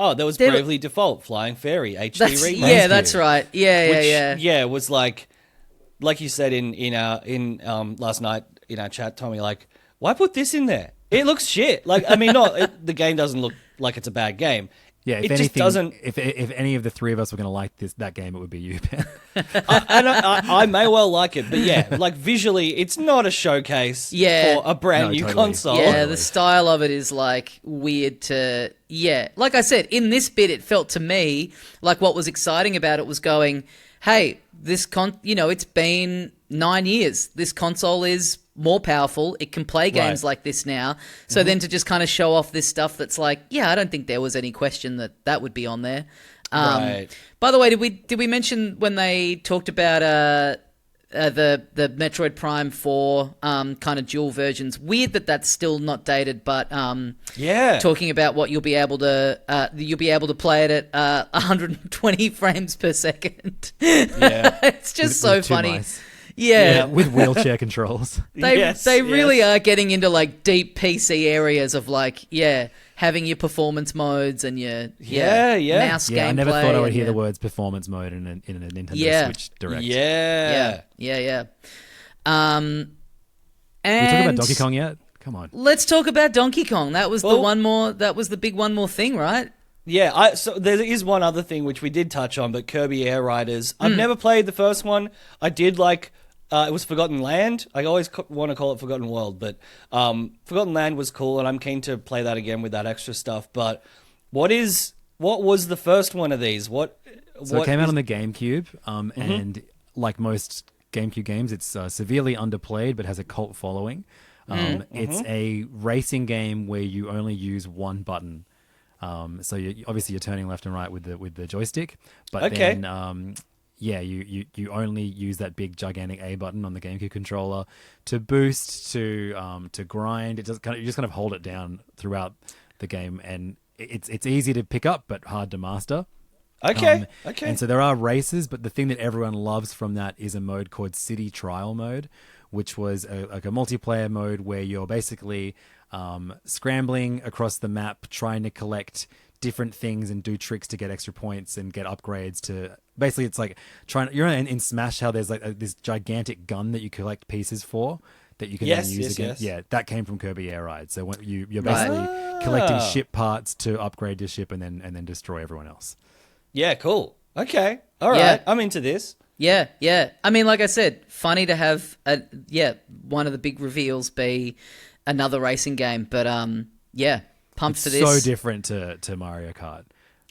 Oh, there was Bravely Default, Flying Fairy, HD remake. Yeah, that's right. Yeah. It was like you said in last night in our chat, Tommy, why put this in there? It looks shit. The game doesn't look like it's a bad game. Yeah, if it anything, just doesn't. If any of the 3 of us were going to like that game, it would be you, Ben. I may well like it, but visually, it's not a showcase for a brand new console. Yeah, the style of it is weird to. Yeah, like I said, in this bit, it felt to me like what was exciting about it was going, hey, it's been 9 years. This console is more powerful. It can play games like this now. So then to just kind of show off this stuff that's I don't think there was any question that would be on there. Right. By the way, did we mention when they talked about the Metroid Prime 4 kind of dual versions? Weird that that's still not dated, but talking about what you'll be able to play it at 120 frames per second. Yeah, it's just so funny. Mice. Yeah. With wheelchair controls. They really are getting into deep PC areas of having your performance modes and your mouse gameplay. I never thought I would hear the words performance mode in a Nintendo Switch Direct. Yeah. And we talk about Donkey Kong yet? Come on. Let's talk about Donkey Kong. That was the big one more thing, right? Yeah, so there is one other thing which we did touch on, but Kirby Air Riders. I've never played the first one. I did it was Forgotten Land. I always want to call it Forgotten World, but Forgotten Land was cool, and I'm keen to play that again with that extra stuff. But what was the first one of these? So it came out on the GameCube, and like most GameCube games, it's severely underplayed, but has a cult following. It's a racing game where you only use one button. So obviously you're turning left and right with the joystick, but then you only use that big gigantic A button on the GameCube controller to boost, to grind. You just kind of hold it down throughout the game, and it's easy to pick up but hard to master. Okay. And so there are races, but the thing that everyone loves from that is a mode called City Trial Mode, which was a multiplayer mode where you're basically scrambling across the map, trying to collect different things and do tricks to get extra points and get upgrades to... Basically, it's like you're in Smash, how there's this gigantic gun that you collect pieces for that you can then use again. Yes. Yeah, that came from Kirby Air Ride. So when you're basically collecting ship parts to upgrade your ship and then destroy everyone else. Yeah, cool. Okay. All right. Yeah. I'm into this. Yeah. I mean, like I said, funny to have one of the big reveals be another racing game, but pumped for this. So different to Mario Kart.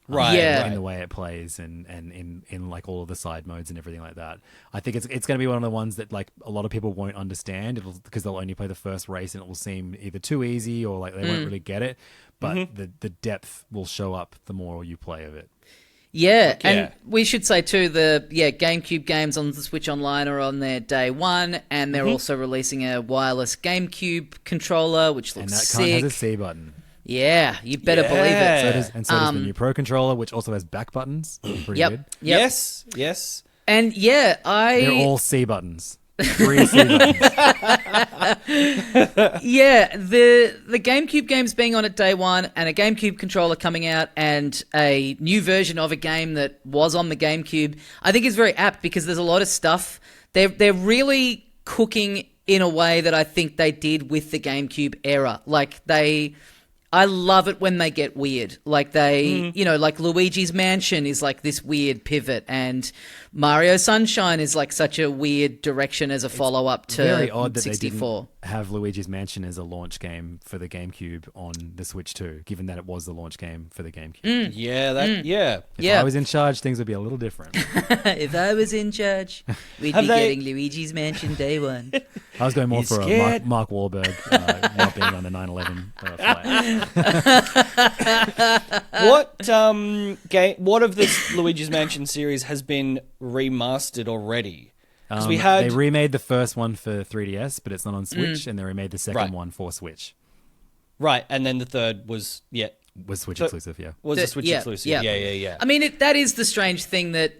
Right. Yeah. In the way it plays and in like all of the side modes and everything like that. I think it's going to be one of the ones that like a lot of people won't understand because they'll only play the first race and it will seem either too easy or like they won't really get it. But the depth will show up the more you play of it. Yeah, and we should say too, the GameCube games on the Switch Online are on there day one, and they're also releasing a wireless GameCube controller, which looks sick. And that kind of has a C button. Yeah, you better believe Yeah. it. So does the new Pro controller, which also has back buttons. Pretty Yep. good. Yep. Yes. And yeah, They're all C buttons. 3 C buttons. Yeah, the GameCube games being on at day one, and a GameCube controller coming out, and a new version of a game that was on the GameCube, I think is very apt because there's a lot of stuff. They're really cooking in a way that I think they did with the GameCube era. Like I love it when they get weird. Like like Luigi's Mansion is like this weird pivot, and Mario Sunshine is like such a weird direction as a follow-up to Very odd that 64. they didn't have Luigi's Mansion as a launch game for the GameCube on the Switch too, given that it was the launch game for the GameCube. Yeah. If I was in charge, things would be a little different. If I was in charge, we'd be getting Luigi's Mansion day one. I was going more for a Mark Wahlberg not being on the 9/11 flight. What of this Luigi's Mansion series has been remastered already? Because they remade the first one for 3DS, but it's not on Switch, and they remade the second one for Switch. Right, and then the third was Switch exclusive, yeah. Was a Switch exclusive. Yeah. I mean, that is the strange thing that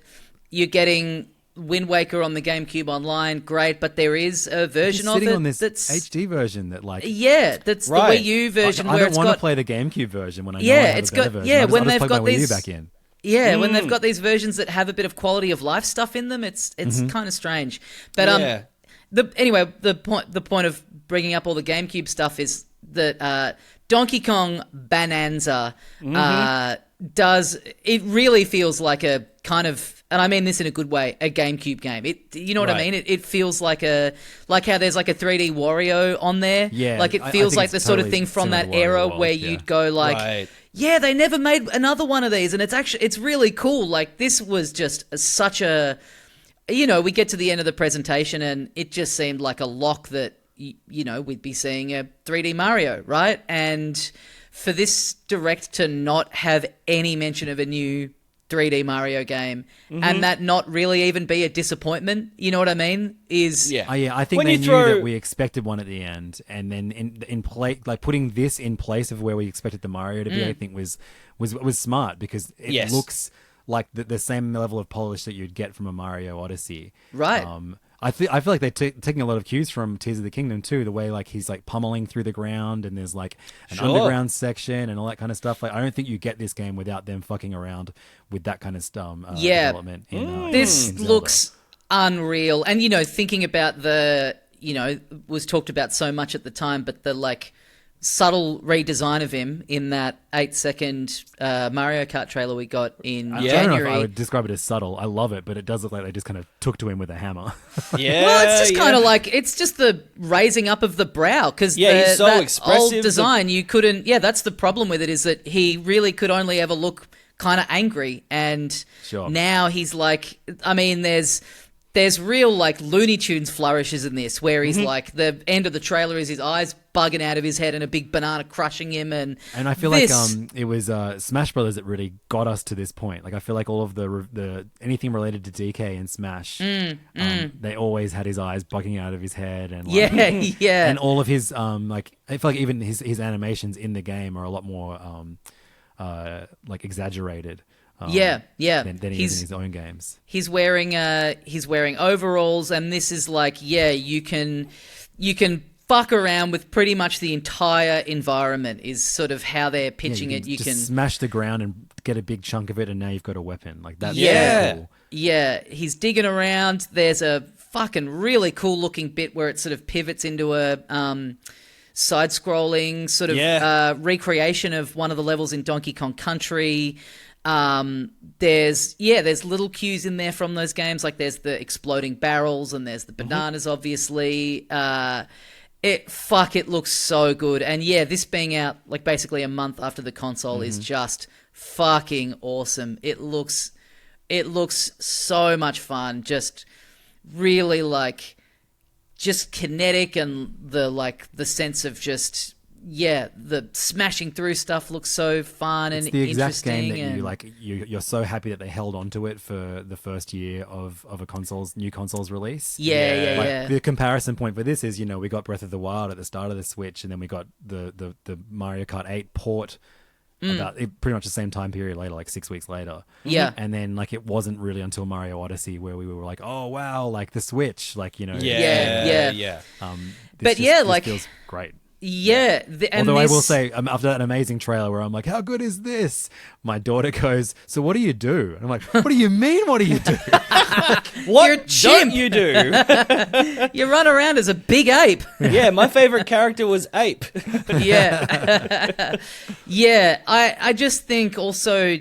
you're getting Wind Waker on the GameCube online, great, but there is a version of it on this that's HD version that that's the Wii U version I where don't it's want got to play the GameCube version when I know I have a better version. when I'll they've just got plug my Wii U these back in. Yeah, when they've got these versions that have a bit of quality of life stuff in them, it's kind of strange. But the point of bringing up all the GameCube stuff is that Donkey Kong Bananza it really feels like a kind of, and I mean this in a good way, a GameCube game. You know what I mean? It feels like how there's like a 3D Wario on there. Yeah, like it feels like the sort of totally thing from similar that to era Wario World, where you'd go like, yeah, they never made another one of these, and it's really cool. Like this was just such a, we get to the end of the presentation and it just seemed like a lock that we'd be seeing a 3D Mario, right? And for this direct to not have any mention of a new 3D Mario game and that not really even be a disappointment, you know what I mean? I think they knew that we expected one at the end, and then in play, like putting this in place of where we expected the Mario to be, I think was smart because it looks like the same level of polish that you'd get from a Mario Odyssey, right? I feel like they're taking a lot of cues from Tears of the Kingdom too. The way like he's like pummeling through the ground, and there's like an underground section and all that kind of stuff. Like I don't think you get this game without them fucking around with that kind of development. This in Zelda. looks unreal, and thinking about was talked about so much at the time, but the like subtle redesign of him in that 8-second Mario Kart trailer we got in January. I don't know if I would describe it as subtle. I love it, but it does look like they just kind of took to him with a hammer. Well, it's just kind of like, it's just the raising up of the brow, because he's so that expressive. old design, you couldn't, that's the problem with it, is that he really could only ever look kind of angry, and now he's like, I mean, there's real like Looney Tunes flourishes in this, where he's like, the end of the trailer is his eyes bugging out of his head and a big banana crushing him, and I feel like it was Smash Brothers that really got us to this point. Like I feel like all of the anything related to DK and Smash, they always had his eyes bugging out of his head, and like, and all of his like I feel like even his animations in the game are a lot more like exaggerated. Than he is in his own games. He's wearing overalls, and this is like, you can fuck around with pretty much the entire environment, is sort of how they're pitching it. You can smash the ground and get a big chunk of it, and now you've got a weapon. Like that's really cool. Yeah, he's digging around. There's a fucking really cool looking bit where it sort of pivots into a side-scrolling sort of recreation of one of the levels in Donkey Kong Country. There's little cues in there from those games, like there's the exploding barrels and there's the bananas, obviously. It looks so good. And this being out like basically a month after the console is just fucking awesome. It looks so much fun. Just really like just kinetic, and the sense of just the smashing through stuff looks so fun and It's the exact interesting. game that you're so happy that they held onto it for the first year of a new console's release. Yeah. The comparison point for this is, we got Breath of the Wild at the start of the Switch, and then we got the Mario Kart 8 port about pretty much the same time period later, like 6 weeks later. Yeah. And then like it wasn't really until Mario Odyssey where we were like, oh wow, like the Switch, like Yeah. This feels great. Yeah. Although I will say, after that amazing trailer where I'm like, how good is this? My daughter goes, so what do you do? And I'm like, what do you mean, what do you do? What You're a don't chimp. you do? You run around as a big ape. Yeah, my favorite character was Ape. Yeah. Yeah. I just think also,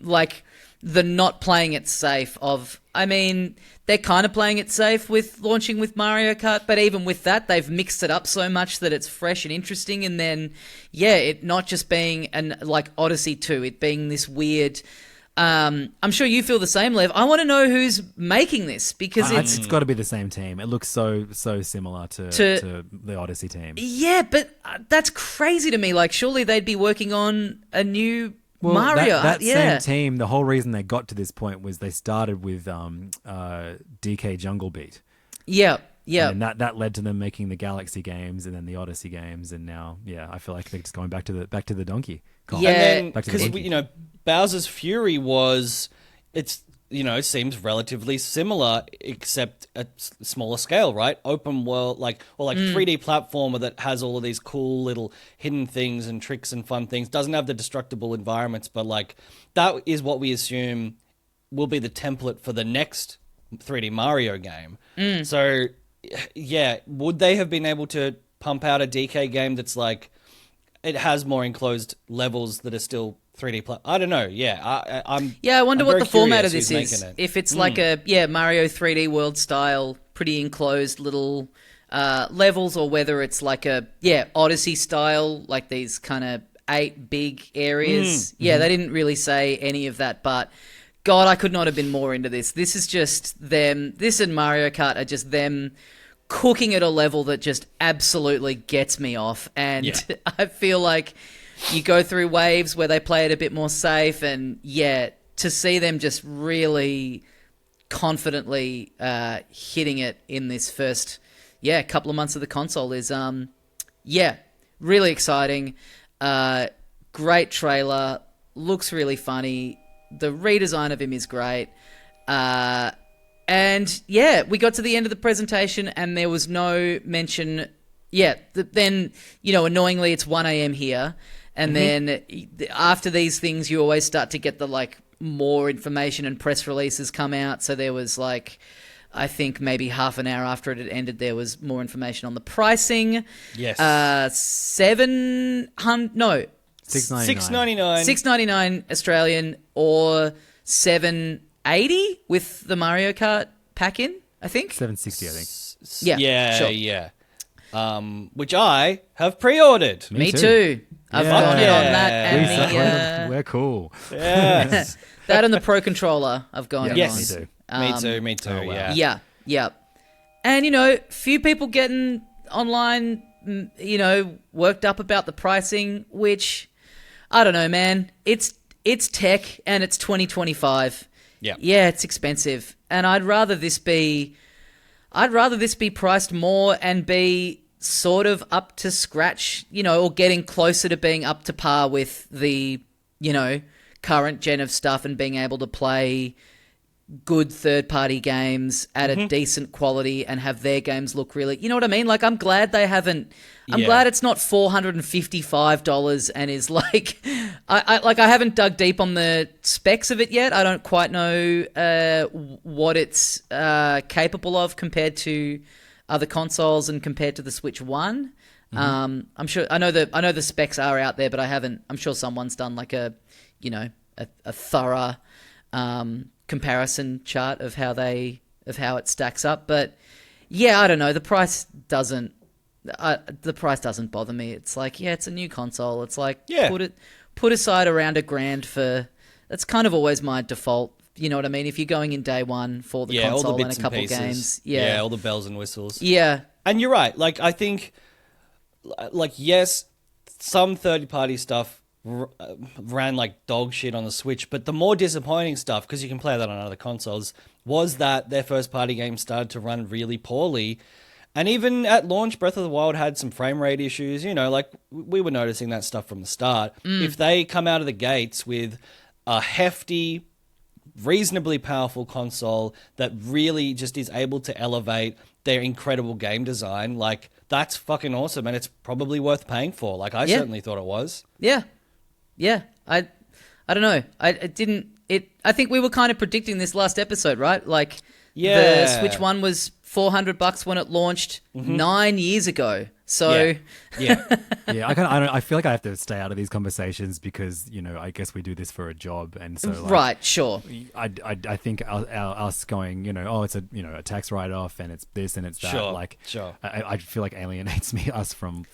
like, the not playing it safe they're kind of playing it safe with launching with Mario Kart, but even with that, they've mixed it up so much that it's fresh and interesting. And then, it not just being like Odyssey 2, it being this weird. I'm sure you feel the same, Lev. I want to know who's making this because it's got to be the same team. It looks so similar to the Odyssey team. Yeah, but that's crazy to me. Like, surely they'd be working on a new Mario. That same team, the whole reason they got to this point was they started with DK Jungle Beat. Yeah. And that led to them making the Galaxy games and then the Odyssey games, and now I feel like they're just going back to the donkey. Yeah, and then because Bowser's Fury seems relatively similar, except at smaller scale, right? Open world, like 3D platformer that has all of these cool little hidden things and tricks and fun things. Doesn't have the destructible environments, but like that is what we assume will be the template for the next 3D Mario game. So, would they have been able to pump out a DK game that's like it has more enclosed levels that are still 3D I don't know. I wonder what the format of this is. is. If it's like a Mario 3D World style, pretty enclosed little levels, or whether it's like a Odyssey style, like these kind of 8 big areas. They didn't really say any of that, but God, I could not have been more into this. This is just them. This and Mario Kart are just them cooking at a level that just absolutely gets me off, and I feel like you go through waves where they play it a bit more safe, and to see them just really confidently hitting it in this first couple of months of the console is really exciting. Great trailer, looks really funny. The redesign of him is great. And we got to the end of the presentation and there was no mention. Then, annoyingly it's 1 a.m. here. And then after these things, you always start to get the like more information and press releases come out. So there was like, I think maybe half an hour after it had ended, there was more information on the pricing. Yes. $6.99. $6.99 Australian or $7.80 with the Mario Kart pack in, I think. $7.60, I think. Which I have pre-ordered. Me too. I've gone in on that and we're cool. Yes. That and the Pro Controller I've gone in yes. on. Me too. Oh, wow. Yeah. And, few people getting online, worked up about the pricing, which, I don't know, man. It's tech and it's 2025. Yeah. Yeah, it's expensive. And I'd rather this be priced more and be sort of up to scratch, or getting closer to being up to par with the, current gen of stuff and being able to play good third-party games at a decent quality and have their games look really... You know what I mean? Like, I'm glad they haven't... I'm glad it's not $455 and is like... I haven't dug deep on the specs of it yet. I don't quite know what it's capable of compared to other consoles and compared to the Switch 1. I'm sure... I know the specs are out there, but I haven't... I'm sure someone's done like a thorough... comparison chart of how it stacks up, but I don't know. The price doesn't bother me. It's like it's a new console. It's like put aside around $1,000 for. That's kind of always my default. You know what I mean? If you're going in day one for the console all the bits and a couple and games, all the bells and whistles. Yeah, and you're right. Like I think, yes, some third-party stuff ran like dog shit on the Switch, but the more disappointing stuff, because you can play that on other consoles, was that their first-party games started to run really poorly. And even at launch, Breath of the Wild had some frame rate issues. You know, like we were noticing that stuff from the start. If they come out of the gates with a hefty, reasonably powerful console that really just is able to elevate their incredible game design, like that's fucking awesome, and it's probably worth paying for. Like I certainly thought it was. Yeah. I don't know. I think we were kind of predicting this last episode, right? Like the Switch One was $400 when it launched 9 years ago. So yeah. I feel like I have to stay out of these conversations because, you know, I guess we do this for a job, and so like, right, sure. I think us going, you know, oh, it's a, you know, a tax write off and it's this and it's that. Sure. I feel like alienates us from.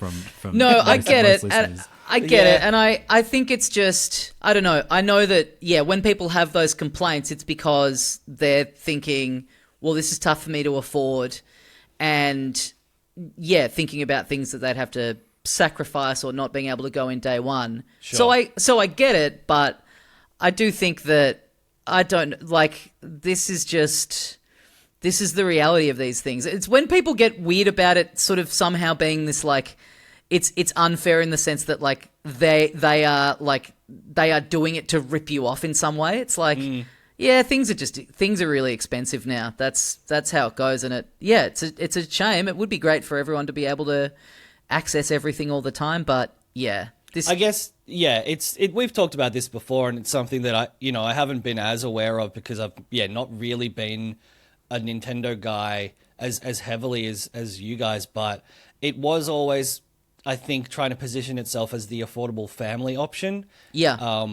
No, I get it. Listeners. I get it, and I think it's just, I don't know. I know that when people have those complaints, it's because they're thinking, well, this is tough for me to afford, and thinking about things that they'd have to sacrifice or not being able to go in day one. Sure. So I get it, but I do think that I don't like. This is the reality of these things. It's when people get weird about it, sort of somehow being this like, it's unfair in the sense that like they are doing it to rip you off in some way. It's like. Yeah, things are really expensive now. That's how it goes, and it's a shame. It would be great for everyone to be able to access everything all the time, but I guess we've talked about this before, and it's something that I haven't been as aware of because I've not really been a Nintendo guy as heavily as you guys, but it was always, I think, trying to position itself as the affordable family option. Yeah.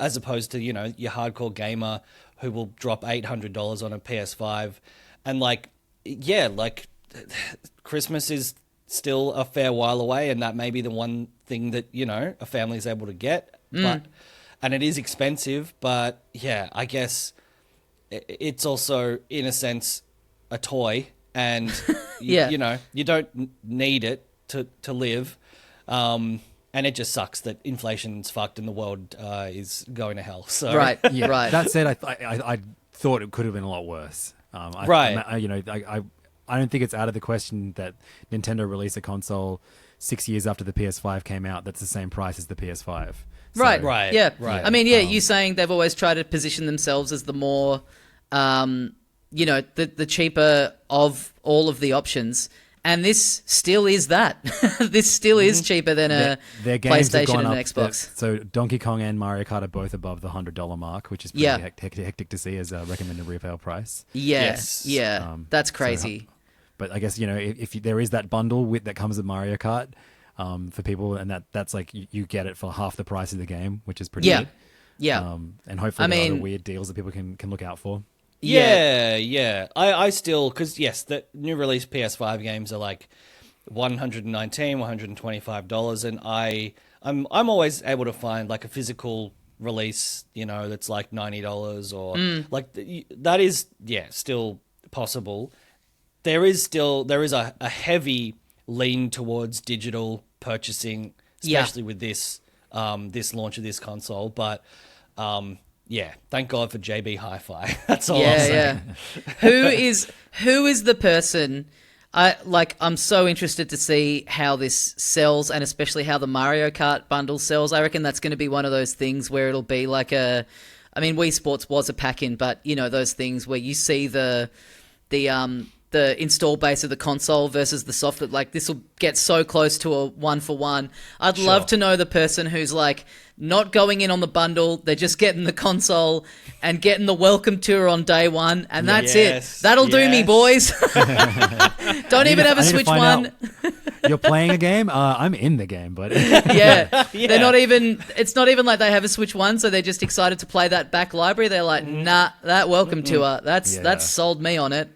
As opposed to, you know, your hardcore gamer who will drop $800 on a PS5. And Christmas is still a fair while away, and that may be the one thing that, you know, a family is able to get. And it is expensive, but I guess it's also, in a sense, a toy, and you know, you don't need it to live. And it just sucks that inflation's fucked and the world is going to hell. So right. That said, I thought it could have been a lot worse. I don't think it's out of the question that Nintendo released a console 6 years after the PS5 came out that's the same price as the PS5. So, Right. I mean, you saying they've always tried to position themselves as the more, the cheaper of all of the options. And this still is that. This still is cheaper than a PlayStation and an Xbox. So Donkey Kong and Mario Kart are both above the $100 mark, which is pretty hectic to see as a recommended retail price. Yes. That's crazy. But I guess, you know, if there is that bundle that comes with Mario Kart for people, and that's like you get it for half the price of the game, which is pretty good. Yeah. And hopefully there are other weird deals that people can look out for. Yeah. I still, because the new release PS5 games are like $119, $125, and I'm always able to find like a physical release, you know, that's like $90 or like that is still possible. There is a heavy lean towards digital purchasing, especially with this launch of this console, but thank God for JB Hi-Fi. That's all I'm saying. Who is the person? I'm so interested to see how this sells, and especially how the Mario Kart bundle sells. I reckon that's going to be one of those things where it'll be like Wii Sports was a pack-in, but you know those things where you see the install base of the console versus the software. Like this will get so close to a 1-for-1. I'd love to know the person who's like not going in on the bundle. They're just getting the console and getting the welcome tour on day one, and that's it. That'll do me, boys. Don't even have a Switch One. You're playing a game? I'm in the game, but they're not even. It's not even like they have a Switch One, so they're just excited to play that back library. They're like, nah, that welcome tour. That's sold me on it.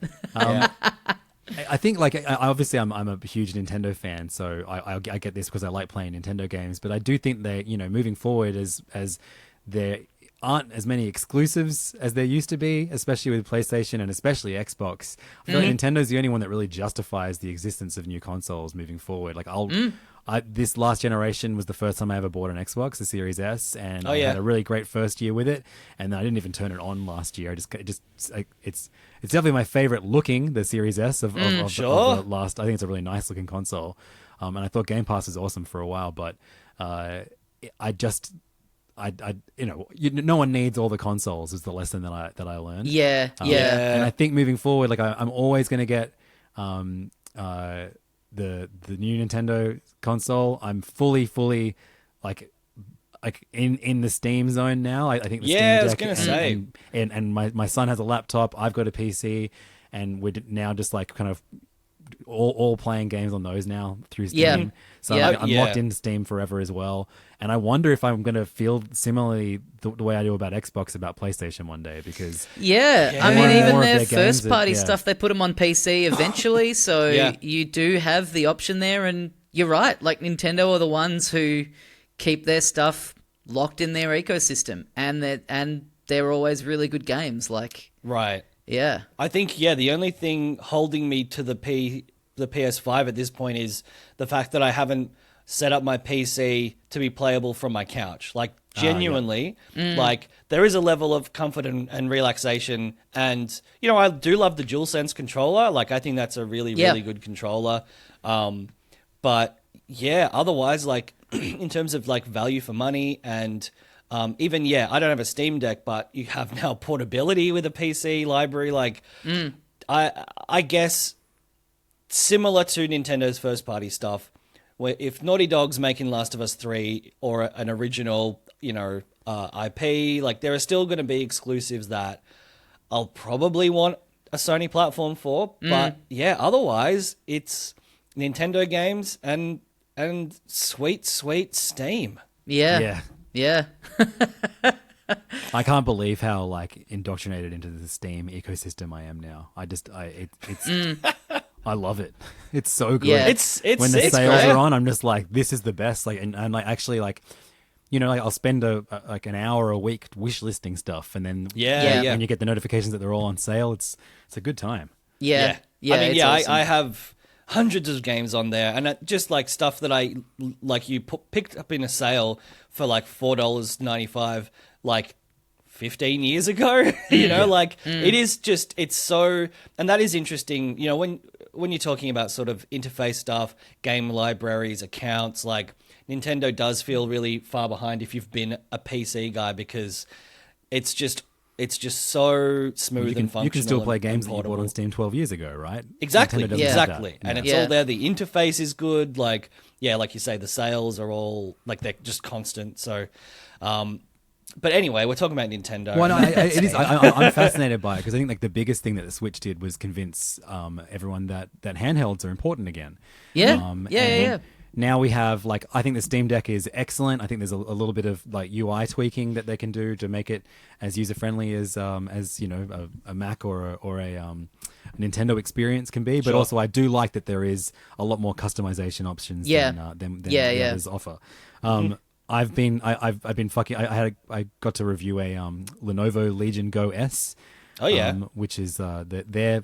I think, like, obviously I'm a huge Nintendo fan, so I get this because I like playing Nintendo games. But I do think that, you know, moving forward, as there aren't as many exclusives as there used to be, especially with PlayStation and especially Xbox. I feel like Nintendo's the only one that really justifies the existence of new consoles moving forward. Like, this last generation was the first time I ever bought an Xbox, the Series S, and I yeah. had a really great first year with it. And I didn't even turn it on last year. It's definitely my favorite looking, the Series S of the last. I think it's a really nice looking console. And I thought Game Pass was awesome for a while, but no one needs all the consoles is the lesson that I learned. Yeah, And I think moving forward, like I'm always going to get the new Nintendo console. I'm fully like in the Steam zone now. I think the Steam Deck, I was gonna say, and my son has a laptop. I've got a PC, and we're now just like kind of all playing games on those now through Steam. Yeah. So Yeah. I'm locked into Steam forever as well. And I wonder if I'm going to feel similarly the way I do about Xbox about PlayStation one day, because I mean, even more of their their games first party that- stuff, they put them on PC eventually, so you do have the option there. And you're right, like Nintendo are the ones who keep their stuff locked in their ecosystem, and they're always really good games. Like, right. yeah, I think the only thing holding me to the PS5 at this point is the fact that I haven't set up my PC to be playable from my couch. Like, genuinely, like, there is a level of comfort and relaxation. And, I do love the DualSense controller. Like, I think that's a really, really good controller. But, otherwise, like, in terms of, like, value for money and... even, I don't have a Steam Deck, but you have now portability with a PC library. Like, I guess similar to Nintendo's first-party stuff, where if Naughty Dog's making Last of Us 3 or an original, IP, like, there are still going to be exclusives that I'll probably want a Sony platform for. But, otherwise, it's Nintendo games and sweet Steam. yeah. I can't believe how like indoctrinated into the Steam ecosystem I am now. I love it. It's so good. Yeah. It's when the it's sales great. are on, I'm just like, this is the best. Like, and like actually like, like I'll spend like an hour a week wish listing stuff, and then when you get the notifications that they're all on sale, it's a good time. Yeah. I mean, it's awesome. I have hundreds of games on there, and just like stuff that I like picked up in a sale for like $4.95 like 15 years ago. It is just, it's so, and that is interesting. When you're talking about sort of interface stuff, game libraries, accounts, like Nintendo does feel really far behind if you've been a PC guy, because it's just so smooth and functional. You can still play games and that you bought on Steam 12 years ago, right? Exactly, Nintendo doesn't have exactly. that. And it's all there. The interface is good. Like, like you say, the sales are all, like, they're just constant. So, but anyway, we're talking about Nintendo. Well, no, it is. I'm fascinated by it, because I think like the biggest thing that the Switch did was convince everyone that handhelds are important again. Yeah. Now we have, like, I think the Steam Deck is excellent. I think there's a little bit of like UI tweaking that they can do to make it as user friendly as a Mac or a Nintendo experience can be. But also, I do like that there is a lot more customization options than the others offer. I've been fucking. I got to review a Lenovo Legion Go S. Oh yeah, which is their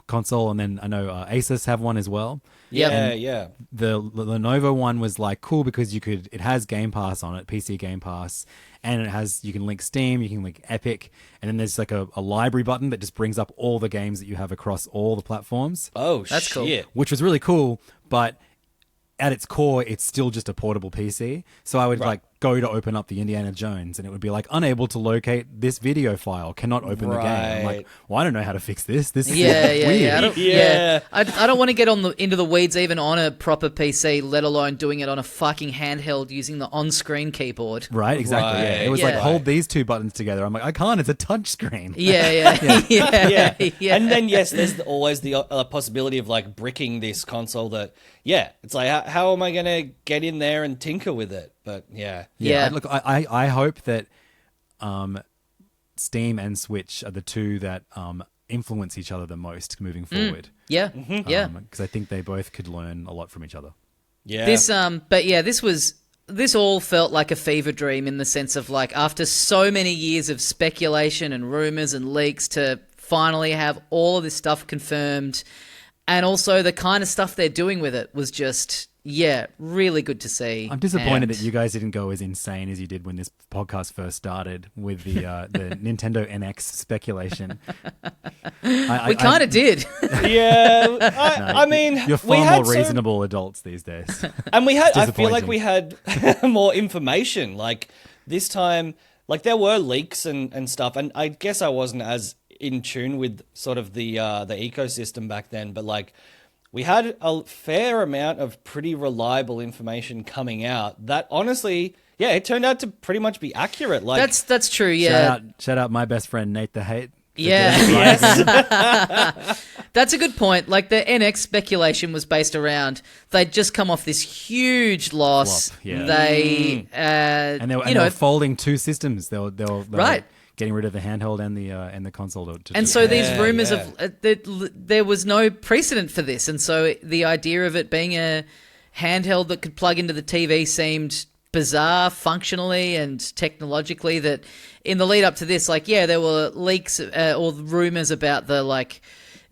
console, and then I know Asus have one as well. Yeah. The Lenovo one was like cool because it has Game Pass on it, PC Game Pass, and you can link Steam, you can link Epic, and then there's like a library button that just brings up all the games that you have across all the platforms. Oh, That's cool. Which was really cool, but at its core, it's still just a portable PC. So I would like go to open up the Indiana Jones, and it would be like unable to locate this video file, cannot open the game. I'm like, well, I don't know how to fix this. This is weird. I don't want to get into the weeds even on a proper PC, let alone doing it on a fucking handheld using the on-screen keyboard. Right, exactly. Yeah. It was like hold these two buttons together. I'm like, I can't. It's a touch screen. Yeah. And then there's always the possibility of like bricking this console. That it's like how am I going to get in there and tinker with it? But Yeah. Look, I hope that Steam and Switch are the two that influence each other the most moving forward. Yeah. Because I think they both could learn a lot from each other. Yeah. This all felt like a fever dream in the sense of like after so many years of speculation and rumors and leaks to finally have all of this stuff confirmed, and also the kind of stuff they're doing with it was just Yeah, really good to see. I'm disappointed And- that you guys didn't go as insane as you did when this podcast first started with the Nintendo NX speculation. We kind of did. Yeah, I mean, you're we far had more reasonable adults these days. and we had. I feel disappointing. like we had more information. Like this time, like there were leaks and stuff, and I guess I wasn't as in tune with sort of the ecosystem back then, but like. We had a fair amount of pretty reliable information coming out that honestly, yeah, it turned out to pretty much be accurate. Like That's true. Yeah. Shout out my best friend Nate the Hate. Yeah. yes. That's a good point. Like the NX speculation was based around they'd just come off this huge loss. Flop, yeah. They And they were folding two systems. They were Right. getting rid of the handheld and the console. and so these rumors yeah. of there was no precedent for this, and so the idea of it being a handheld that could plug into the TV seemed bizarre functionally and technologically. That in the lead up to this, like there were leaks or rumors about the like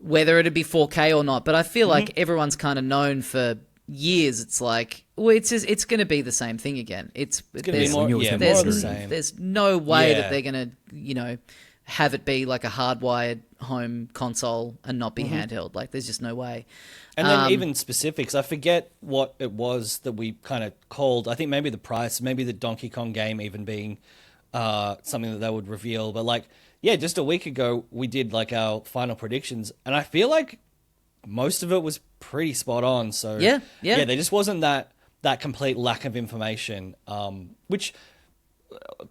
whether it'd be 4K or not, but I feel like everyone's kind of known for years. It's like, well, it's going to be the same thing again. It's gonna be more, yeah, more there's, of the same. there's no way Yeah. that they're going to, have it be like a hardwired home console and not be handheld. Like, there's just no way. And then even specifics, I forget what it was that we kind of called. I think maybe the price, maybe the Donkey Kong game even being something that they would reveal. But like, yeah, just a week ago, we did like our final predictions. And I feel like most of it was pretty spot on. So Yeah. there just wasn't that complete lack of information, which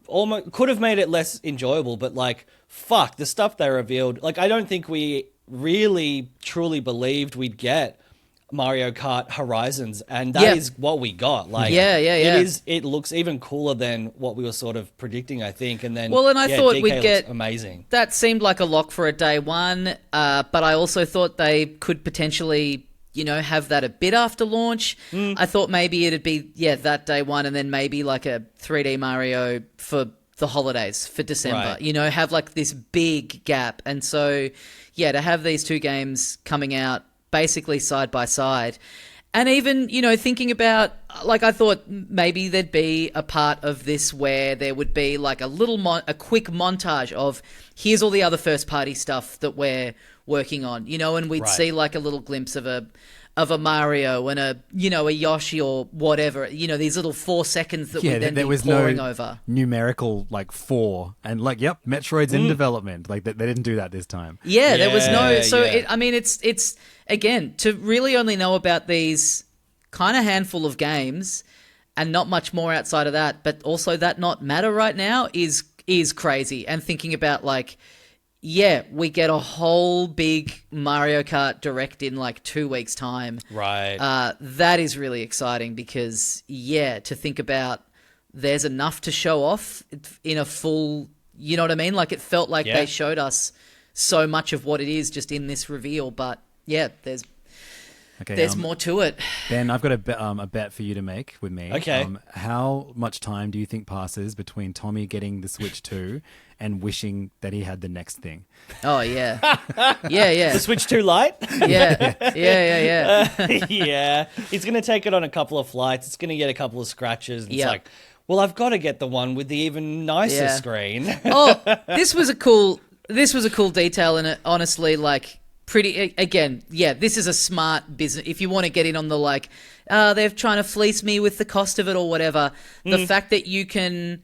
almost could have made it less enjoyable. But like, fuck, the stuff they revealed, like, I don't think we really truly believed we'd get Mario Kart Horizons, and that is what we got. Like, it looks even cooler than what we were sort of predicting, I think. And then, Well, and I thought DK we'd looks get amazing. That seemed like a lock for a day one, but I also thought they could potentially, have that a bit after launch. I thought maybe it'd be that day one, and then maybe like a 3D Mario for the holidays for December. Right. Have like this big gap, and so to have these two games coming out basically side by side. And even, thinking about, like, I thought maybe there'd be a part of this where there would be like a quick montage of here's all the other first party stuff that we're working on, and we'd see like a little glimpse of a Mario and a Yoshi or whatever, these little 4 seconds that we'd then there be was pouring no over. numerical like 4 and like Metroid's in development. Like they didn't do that this time. Yeah, there was no. So yeah. it's again to really only know about these kind of handful of games and not much more outside of that, but also that not matter right now is crazy. And thinking about like, we get a whole big Mario Kart Direct in like 2 weeks' time. Right. That is really exciting because to think about there's enough to show off in a full. You know what I mean? Like it felt like they showed us so much of what it is just in this reveal, but there's more to it. Ben, I've got a bet for you to make with me. Okay. How much time do you think passes between Tommy getting the Switch 2 and wishing that he had the next thing? Oh, yeah. Yeah. The Switch 2 Lite? Yeah. Yeah. He's going to take it on a couple of flights. It's going to get a couple of scratches. And It's like, well, I've got to get the one with the even nicer screen. Oh, this was a cool detail in it, honestly, like pretty, again, this is a smart business. If you want to get in on the like, they're trying to fleece me with the cost of it or whatever, the fact that you can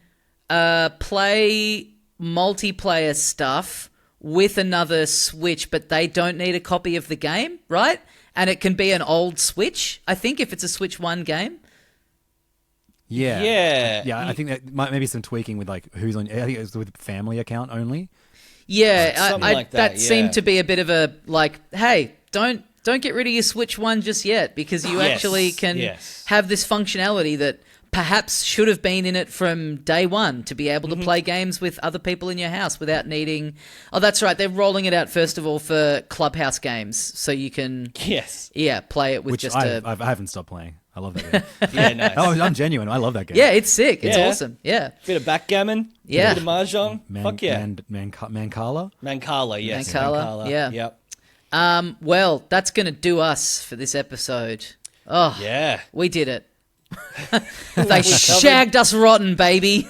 play multiplayer stuff with another Switch, but they don't need a copy of the game, right? And it can be an old Switch, I think, if it's a Switch 1 game. Yeah. I think that might maybe some tweaking with like who's on. I think it was with family account only. Yeah, Something like that, seemed to be a bit of a like, hey, don't get rid of your Switch 1 just yet because you actually can have this functionality that perhaps should have been in it from day one to be able to play games with other people in your house without needing... Oh, that's right. They're rolling it out, first of all, for Clubhouse games so you can play it with Which just I haven't stopped playing. I love that game. Yeah, nice. Oh, I'm genuine. I love that game. Yeah, it's sick. It's awesome. Yeah. Bit of backgammon. Yeah. Bit of mahjong. Fuck yeah. Mancala? Mancala, yes. Mancala, yeah. Yep. Well, that's going to do us for this episode. Oh, Yeah. we did it. They shagged us rotten, baby.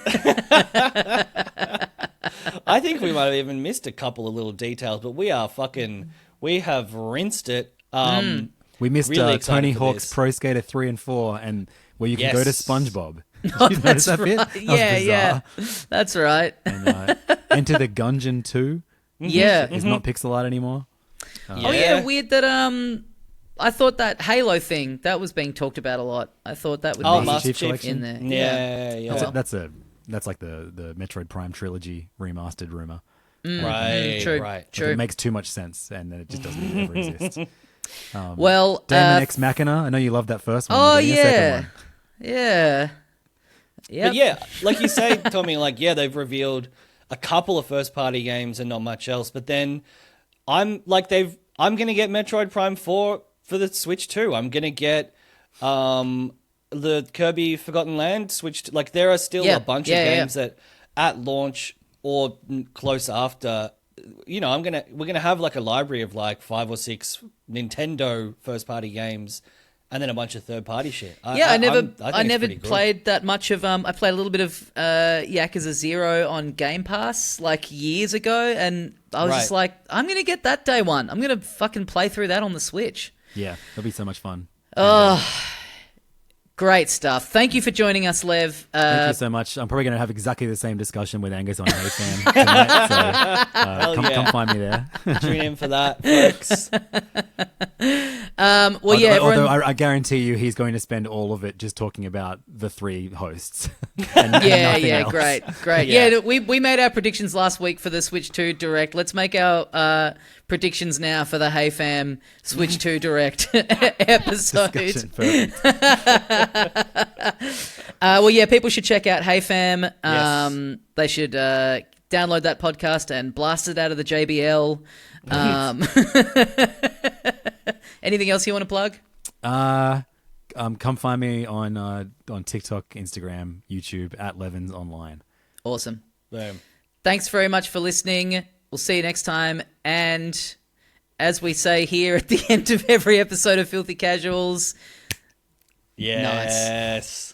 I think we might have even missed a couple of little details, but we have rinsed it. We missed Really excited Tony for Hawk's this. Pro Skater 3 and 4, and where you can go to Yes. SpongeBob. Oh, Did you notice that's that bit? right. That was Yeah. bizarre. That's right. And, Enter the Gungeon 2 Yeah. is not pixel art anymore. Oh yeah, weird that I thought that Halo thing that was being talked about a lot. I thought that would Oh, be Master Chief Chief Collection? in there. Yeah. That's like the Metroid Prime trilogy remastered rumor. Right. True. Right. Like, True. it makes too much sense, and then it just doesn't ever exist. Well, Damon X Machina. I know you loved that first one. oh We're getting a second yeah, one. yeah, But yeah, like you say, Tommy, like, yeah, they've revealed a couple of first-party games and not much else. But then I'm going to get Metroid Prime 4 for the Switch too. I'm going to get the Kirby Forgotten Land Switch. Like, there are still Yeah. a bunch Yeah, of yeah, games that at launch or close after, you know, we're gonna have like a library of like 5 or 6 Nintendo first-party games. And then a bunch of third-party shit. I never think it's pretty good. played that much of. I played a little bit of Yakuza 0 on Game Pass like years ago, and I was just Right. like, I'm gonna get that day one. I'm gonna fucking play through that on the Switch. Yeah, it'll be so much fun. Great stuff. Thank you for joining us, Lev. Thank you so much. I'm probably going to have exactly the same discussion with Angus on AFAM tonight, so come find me there. Tune in for that, folks. Well, yeah, Although everyone, I guarantee you he's going to spend all of it just talking about the 3 hosts. and nothing else. great. Yeah. Yeah, we made our predictions last week for the Switch 2 Direct. Let's make our predictions now for the Hey Fam Switch 2 Direct episode. Discussion, perfect. Well, yeah, people should check out Hey Fam. Yes. They should download that podcast and blast it out of the JBL. Anything else you want to plug? Come find me on TikTok, Instagram, YouTube at Levins Online. Awesome. Boom. Thanks very much for listening. We'll see you next time. And as we say here at the end of every episode of Filthy Casuals, Yes.